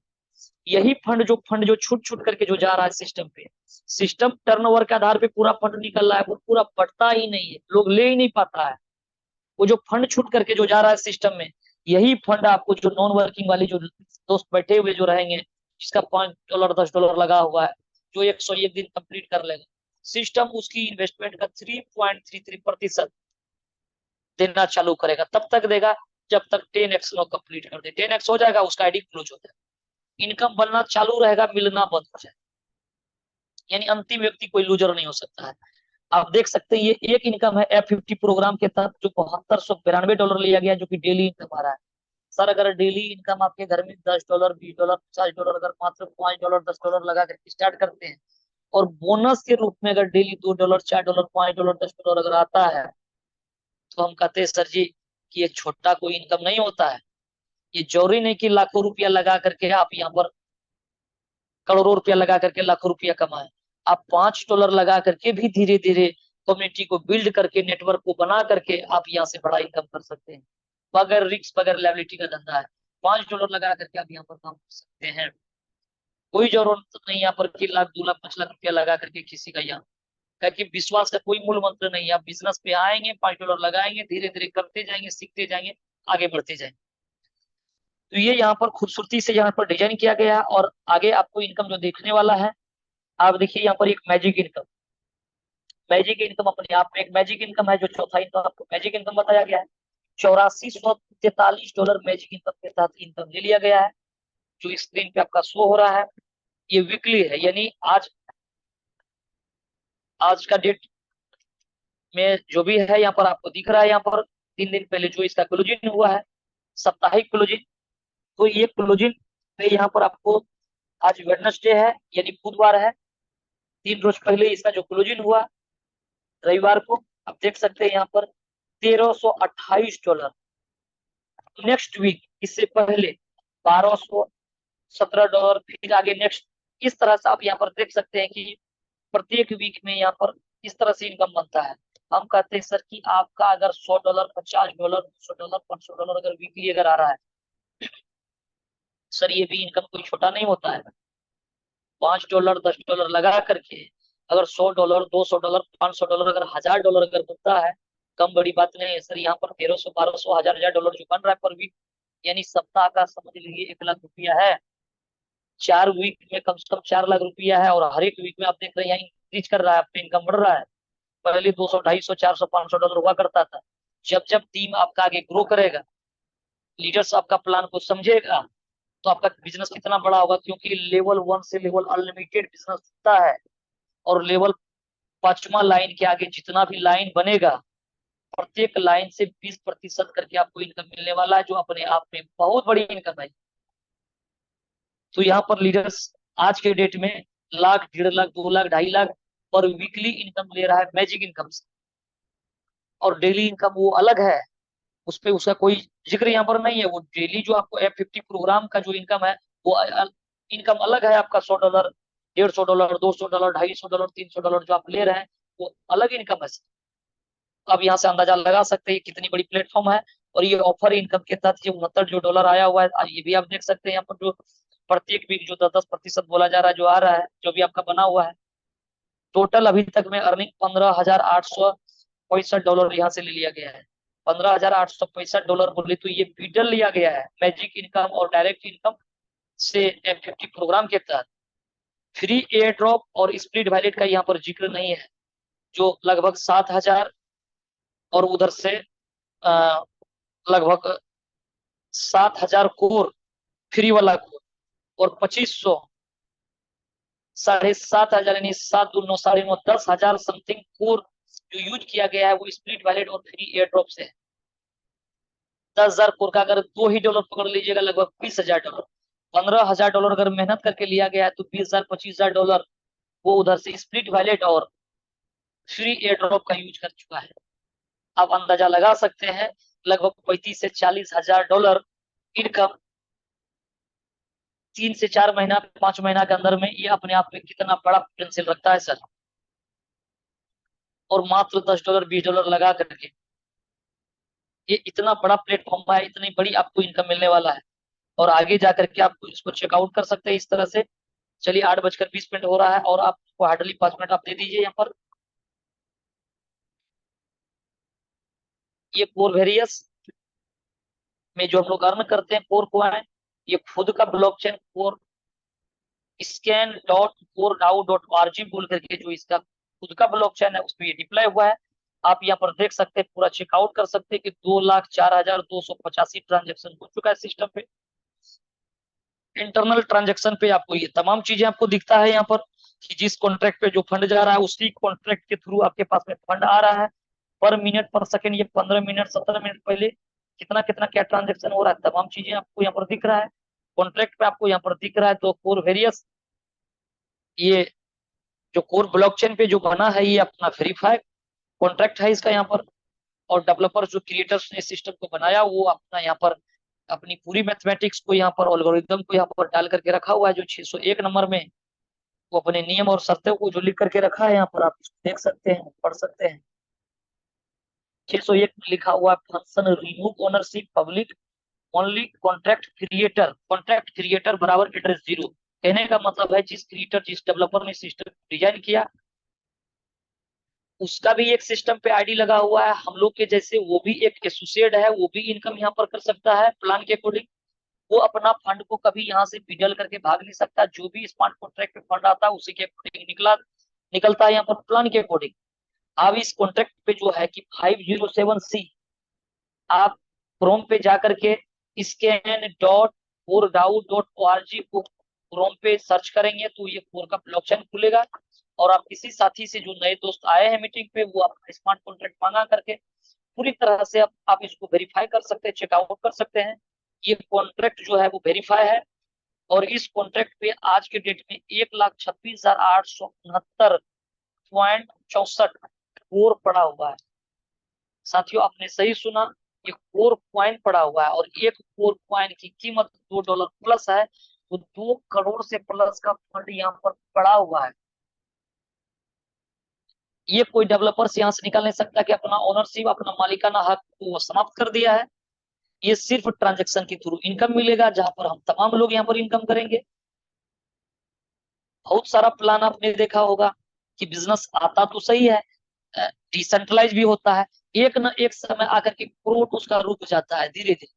A: यही फंड जो छूट छूट करके जो जा रहा है सिस्टम पे, सिस्टम टर्नओवर के आधार पे पूरा फंड निकल रहा है, वो पूरा बढ़ता ही नहीं है, लोग ले ही नहीं पाता है। वो जो फंड छूट करके जो जा रहा है सिस्टम में, यही फंड आपको जो नॉन वर्किंग वाली जो दोस्त बैठे हुए जो रहेंगे, जिसका $5 $10 लगा हुआ है, जो 101 दिन कंप्लीट कर लेगा, सिस्टम उसकी इन्वेस्टमेंट का 3.33% देना चालू करेगा। तब तक देगा जब तक 10x ना कंप्लीट कर दे। 10x हो जाएगा, उसका आईडी क्लोज हो जाएगा, इनकम बनना चालू रहेगा, मिलना बंद हो जाएगा। यानी अंतिम व्यक्ति कोई लूजर नहीं हो सकता है। आप देख सकते हैं ये एक इनकम है F50 प्रोग्राम के तहत जो $7292 लिया गया, जो कि डेली इनकम आ रहा है। सर अगर डेली इनकम आपके घर में $10 $20 $50, अगर मात्र $5 $10 लगा करके स्टार्ट करते हैं, और बोनस के रूप में अगर डेली $2 $4 $5 $10 अगर आता है, तो हम कहते हैं सर जी कि ये छोटा कोई इनकम नहीं होता है। ये जरूरी नहीं कि लाखों रुपया लगा करके आप यहाँ पर करोड़ों रुपया लगा करके लाखों रुपया कमाए। आप $5 लगा करके भी धीरे धीरे कम्युनिटी को बिल्ड करके, नेटवर्क को बना करके आप यहाँ से बड़ा इनकम कर सकते हैं, बगैर रिस्क बगैर लायबिलिटी का धंधा है। $5 लगा करके आप यहाँ पर काम कर सकते हैं। कोई जरूरत नहीं यहाँ पर कि लाख 2 लाख 5 लाख रुपया लगा करके किसी का यहाँ, क्योंकि विश्वास का कोई मूल मंत्र नहीं है। आप बिजनेस पे आएंगे, $5 लगाएंगे, धीरे धीरे करते जाएंगे, सीखते जाएंगे, आगे बढ़ते जाएंगे। तो ये यहाँ पर खूबसूरती से यहाँ पर डिजाइन किया गया है। और आगे आपको इनकम जो देखने वाला है, आप देखिए यहाँ पर एक मैजिक इनकम। मैजिक इनकम अपने आप में एक मैजिक इनकम है, जो चौथा इनकम आपको मैजिक इनकम बताया गया है। $8443 मैजिक इनकम के तहत इनकम ले लिया गया है, जो स्क्रीन पे आपका शो हो रहा है। ये वीकली है, यानी आज आज का डेट में जो भी है यहाँ पर आपको दिख रहा है, यहाँ पर 3 दिन पहले जो इसका क्लोजिंग हुआ है, साप्ताहिक क्लोजिंग। तो ये क्लोजिंग पे यहाँ पर आपको आज वेडनेसडे है, यानी बुधवार है, 3 रोज पहले इसका जो क्लोजिंग हुआ रविवार को, आप देख सकते हैं यहाँ पर $1328। नेक्स्ट वीक इससे पहले $1217, फिर आगे नेक्स्ट, इस तरह से आप यहाँ पर देख सकते हैं कि प्रत्येक वीक में यहाँ पर इस तरह से इनकम बनता है। हम कहते हैं सर कि आपका अगर $100 $50 $200 $500 अगर वीकली अगर आ रहा है, सर ये भी इनकम कोई छोटा नहीं होता है। $5 $10 लगा करके अगर $100 $200 $500 अगर $1000 अगर बनता है, कम बड़ी बात नहीं है सर। यहाँ पर 1300 1200 $1000 जो बन रहा है पर वीक, यानी सप्ताह का समझ लीजिए 1 लाख रुपया है। 4 वीक में कम से कम 4 लाख रुपया है, और हर एक वीक में आप देख रहे हैं इंक्रीज कर रहा है, आपका इनकम बढ़ रहा है। पहले 200 250 400 $500 हुआ करता था। जब जब टीम आपका आगे ग्रो करेगा, लीडर्स आपका प्लान को समझेगा, तो आपका बिजनेस कितना बड़ा होगा, क्योंकि लेवल 1 से लेवल अनलिमिटेड बिजनेस होता है। और लेवल 5वां लाइन के आगे जितना भी लाइन बनेगा, प्रत्येक लाइन से 20% करके आपको इनकम मिलने वाला है, जो अपने आप में बहुत बड़ी इनकम है। तो यहाँ पर लीडर्स आज के डेट में लाख 1.5 लाख 2 लाख 2.5 लाख पर वीकली इनकम ले रहा है मैजिक इनकम से। और डेली इनकम वो अलग है, उस पे उसका कोई जिक्र यहाँ पर नहीं है। वो डेली जो आपको F50 प्रोग्राम का जो इनकम है, वो इनकम अलग है। आपका $100 $150 $200 $250 $300 जो आप ले रहे हैं, वो अलग इनकम है। आप यहाँ से अंदाजा लगा सकते हैं कितनी बड़ी प्लेटफॉर्म है। और ये ऑफर इनकम के तहत जो 69 जो डॉलर आया हुआ है, ये भी आप देख सकते हैं यहाँ पर, जो प्रत्येक वीक जो 10% बोला जा रहा है, जो आ रहा है, जो भी आपका बना हुआ है। टोटल अभी तक में अर्निंग $15,865 यहाँ से ले लिया गया है। $15,865 बोले तो ये फीडर लिया गया है मैजिक इनकम और डायरेक्ट इनकम से F50 प्रोग्राम के तहत। फ्री एयर ड्रॉप और स्प्लिट वैलेट का यहाँ पर जिक्र नहीं है, जो लगभग 7,000 और उधर से लगभग 7,000 कोर फ्री वाला कोर, और 2500 7,500 यानी 7 दूनी 9 9.5 10,000 समथिंग कोर जो यूज किया गया है, वो स्प्लिट वैलेट और फ्री एयर ड्रॉप से है। 10,000 कोर का अगर $2 पकड़ लीजिएगा, लगभग $20,000। $15,000 अगर मेहनत करके लिया गया है, तो 20,000 $25,000 वो उधर से स्प्लिट वैलेट और फ्री एयर ड्रॉप का यूज कर चुका है। आप अंदाजा लगा सकते हैं लगभग 35 से $40,000 इनकम 3 से 4 महीना 5 महीना के अंदर में, ये अपने आप में कितना बड़ा पोटेंशियल रखता है सर। और मात्र $10 $20 लगा करके ये इतना बड़ा प्लेटफॉर्म है, इतनी बड़ी आपको इनकम मिलने वाला है। और आगे जा करके आप इसको चेकआउट कर सकते हैं इस तरह से। चलिए 8:20 हो रहा है और आपको हार्डली 5 मिनट आप दे दीजिए यहाँ पर। ये कोर वेरियस में जो हम लोग अर्न करते हैं कोर कॉइन, ये खुद का blockchain core scan dot core डाउ डॉट आरजी बोल करके जो इसका खुद का ब्लॉकचेन है उसमें ये डिप्लॉय हुआ है। आप यहाँ पर देख सकते हैं, पूरा चेकआउट कर सकते हैं कि 2,04,285 ट्रांजेक्शन हो चुका है सिस्टम पे। इंटरनल ट्रांजेक्शन पे आपको ये तमाम चीजें आपको दिखता है यहाँ पर कि जिस कॉन्ट्रैक्ट पे जो फंड जा रहा है उसी कॉन्ट्रैक्ट के थ्रू आपके पास में फंड आ रहा है। पर मिनट पर सेकंड ये 15 मिनट 17 मिनट पहले कितना कितना क्या ट्रांजेक्शन हो रहा है, तमाम चीजें आपको यहाँ पर दिख रहा है। कॉन्ट्रैक्ट पे आपको यहाँ पर दिख रहा है। तो कोर वेरियस ये जो कोर ब्लॉकचेन पे जो बना है ये अपना वेरीफाइड कॉन्ट्रैक्ट है इसका यहाँ पर। और डेवलपर जो क्रिएटर्स ने सिस्टम को बनाया वो अपना यहाँ पर अपनी पूरी मैथमेटिक्स को यहाँ पर एल्गोरिदम को यहाँ पर डाल करके रखा हुआ है जो 601 नंबर में वो अपने नियम और शर्तों को जो लिख करके रखा है यहाँ पर आप देख सकते हैं, पढ़ सकते हैं। 601 में लिखा हुआ function remove ownership public only contract creator बराबर एड्रेस जीरो। कहने का मतलब है जिस क्रिएटर जिस डेवलपर ने सिस्टम डिजाइन किया उसका भी एक सिस्टम पे आईडी लगा हुआ है हम लोग के जैसे, वो भी एक एसोसिएट है, वो भी इनकम यहाँ पर कर सकता है प्लान के अकॉर्डिंग। वो अपना फंड को कभी यहाँ से विड्रॉल करके भाग नहीं सकता, जो भी स्मार्ट कॉन्ट्रैक्ट पे फंड आता है उसी के अकॉर्डिंग निकलता है यहाँ पर प्लान के अकॉर्डिंग। अब इस कॉन्ट्रैक्ट पे जो है कि 507C आप क्रोम पे जा करके स्कैन डॉट कोर डाउ डॉट ओ आर जी को क्रोम पे सर्च करेंगे तो ये कोर का ब्लॉकचेन खुलेगा। और आप किसी साथी से जो नए दोस्त आए हैं मीटिंग पे वो अपना स्मार्ट कॉन्ट्रैक्ट मांगा करके पूरी तरह से आप इसको वेरीफाई कर सकते हैं, चेकआउट कर सकते हैं। ये कॉन्ट्रैक्ट जो है वो वेरीफाई है। और इस कॉन्ट्रैक्ट पे आज के डेट में 1,26,869.64 कोर पड़ा हुआ है। साथियों आपने सही सुना, ये कोर कॉइन पड़ा हुआ है और एक कोर कॉइन की कीमत $2 प्लस है। तो 2 करोड़ से प्लस का फंड यहाँ पर पड़ा हुआ है। ये कोई डेवलपर यहाँ से निकल नहीं सकता कि अपना ओनरशिप अपना मालिकाना हक को समाप्त कर दिया है। ये सिर्फ ट्रांजेक्शन के थ्रू इनकम मिलेगा जहां पर हम तमाम लोग यहाँ पर इनकम करेंगे। बहुत सारा प्लान आपने देखा होगा कि बिजनेस आता तो सही है, डिसेंट्रलाइज भी होता है, एक न एक समय आकर के ग्रोथ उसका रुक जाता है धीरे धीरे।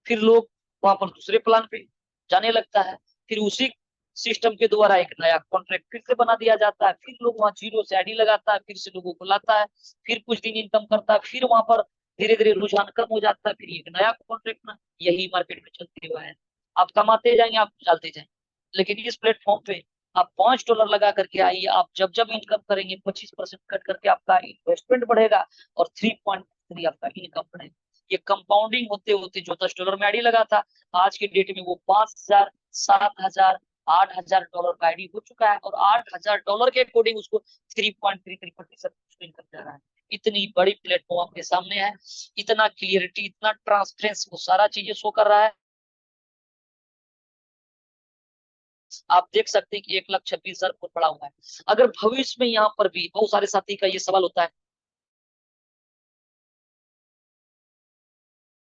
A: फिर लोग वहां पर दूसरे प्लान पे जाने लगता है, फिर उसी सिस्टम के द्वारा एक नया कॉन्ट्रैक्ट फिर से बना दिया जाता है, फिर लोग वहां जीरो से आईडी लगाता है, फिर से लोगों को लाता है, फिर कुछ दिन इनकम करता है, फिर वहां पर धीरे धीरे रुझान कम हो जाता है, फिर एक नया कॉन्ट्रैक्ट ना, यही मार्केट में चलते हुआ है। आप कमाते जाएंगे आप डालते जाएंगे। लेकिन इस प्लेटफॉर्म पे आप $5 लगा करके आइए, आप जब जब इनकम करेंगे 25% कट करके आपका इन्वेस्टमेंट बढ़ेगा और 3.3 आपका इनकम बढ़ेगा। ये कंपाउंडिंग होते होते जो $10 में आईडी लगा था आज के डेट में वो 5,000 7,000 $8,000 का आईडी हो चुका है और $8,000 के अकॉर्डिंग उसको 3.33% इनकम जा रहा है। इतनी बड़ी प्लेटफॉर्म आपके सामने है, इतना क्लियरिटी इतना ट्रांसपेरेंस वो सारा चीजें शो कर रहा है। आप देख सकते हैं कि 1,26,000 पर पड़ा हुआ है। अगर भविष्य में यहाँ पर भी बहुत सारे साथी का ये सवाल होता है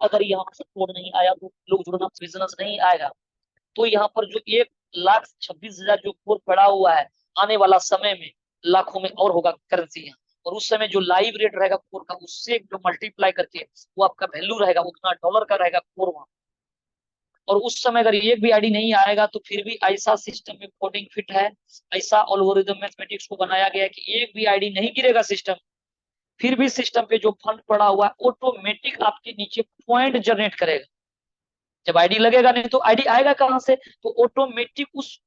A: अगर यहाँ पर कोड नहीं आया तो लोग जुड़ना बिजनेस नहीं आएगा। तो यहाँ पर जो 1,26,000 जो कोड पड़ा हुआ है आने वाला समय में लाखों में और होगा करेंसी यहाँ। और उस समय जो लाइव रेट रहेगा कोर का उससे जो मल्टीप्लाई करके वो आपका वैल्यू रहेगा उतना डॉलर का रहेगा कोर वहां। और उस समय अगर एक भी आईडी नहीं आएगा तो फिर भी ऐसा सिस्टम में कोडिंग फिट है, ऐसा एल्गोरिदम मैथमेटिक्स को बनाया गया है कि एक भी आईडी नहीं गिरेगा सिस्टम, फिर भी सिस्टम पे जो फंड पड़ा हुआ है ऑटोमेटिक आपके नीचे पॉइंट जनरेट करेगा। जब आईडी लगेगा नहीं तो आईडी आएगा कहां से, तो ऑटोमेटिक उस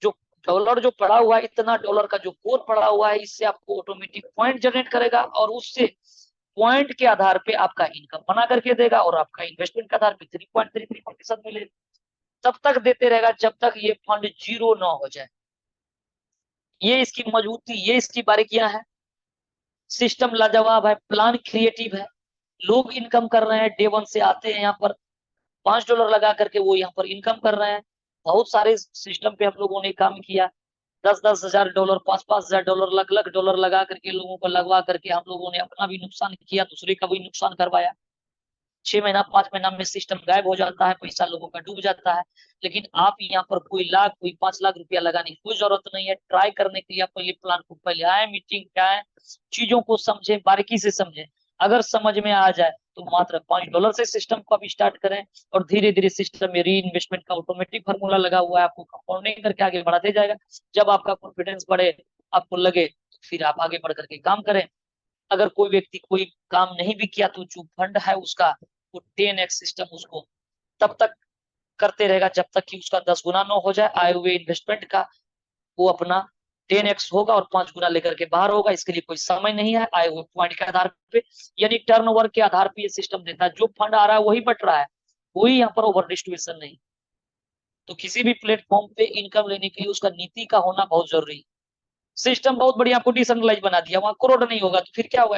A: जो डॉलर जो पड़ा हुआ है इतना डॉलर का जो कोर पड़ा हुआ है इससे आपको ऑटोमेटिक पॉइंट जनरेट करेगा और उससे पॉइंट के आधार पे आपका इनकम बना करके देगा और आपका इन्वेस्टमेंट के आधार पे 3.33% मिलेगा। तब तक देते रहेगा जब तक ये फंड जीरो ना हो जाए। ये इसकी मजबूती, ये इसकी बारीकियां हैं। सिस्टम लाजवाब है, प्लान क्रिएटिव है, लोग इनकम कर रहे हैं, डे वन से आते हैं यहाँ पर $5 लगा करके वो यहाँ पर इनकम कर रहे हैं। बहुत सारे सिस्टम पे हम लोगों ने काम किया, 10,000 $10,000 $5,000 लाख लाख डॉलर लगा करके लोगों को लगवा करके हम लोगों ने अपना भी नुकसान किया दूसरे का भी नुकसान करवाया। 6 महीना 5 महीना में सिस्टम गायब हो जाता है, पैसा लोगों का डूब जाता है। लेकिन आप यहाँ पर कोई लाख कोई 5 लाख रुपया लगाने की कोई जरूरत नहीं है। ट्राई करने के लिए आप पहले प्लान को पहले आए, मीटिंग पे आए, चीजों को समझे, बारीकी से समझे। अगर समझ में आ जाए तो मात्र $5 से सिस्टम को आप स्टार्ट करें, और धीरे धीरे सिस्टम में री इन्वेस्टमेंट का ऑटोमेटिक फार्मूला लगा हुआ है, आपको कंपाउंडिंग करके आगे बढ़ाते जाएगा। जब आपका कॉन्फिडेंस बढ़े, आपको लगे, तो फिर आप आगे बढ़ करके काम करें। अगर कोई व्यक्ति कोई काम नहीं भी किया तो जो फंड है उसका, वो 10x सिस्टम उसको तब तक करते रहेगा जब तक कि उसका 10 गुना न हो जाए। आए हुए इन्वेस्टमेंट का वो अपना 10x होगा और 5 गुना लेकर के बाहर होगा। इसके लिए कोई समय नहीं है, आए हुए पॉइंट के आधार पे, यानी टर्नओवर के आधार पे ये सिस्टम देता है। जो फंड आ रहा है वही बट रहा है, कोई यहाँ पर ओवर डिस्ट्रीब्यूशन नहीं। तो किसी भी प्लेटफॉर्म पे इनकम लेने के लिए उसका नीति का होना बहुत जरूरी है। सिस्टम बहुत बढ़िया आपको डिसेंट्रलाइज बना दिया, वहां करोड़ नहीं होगा तो फिर क्या होगा?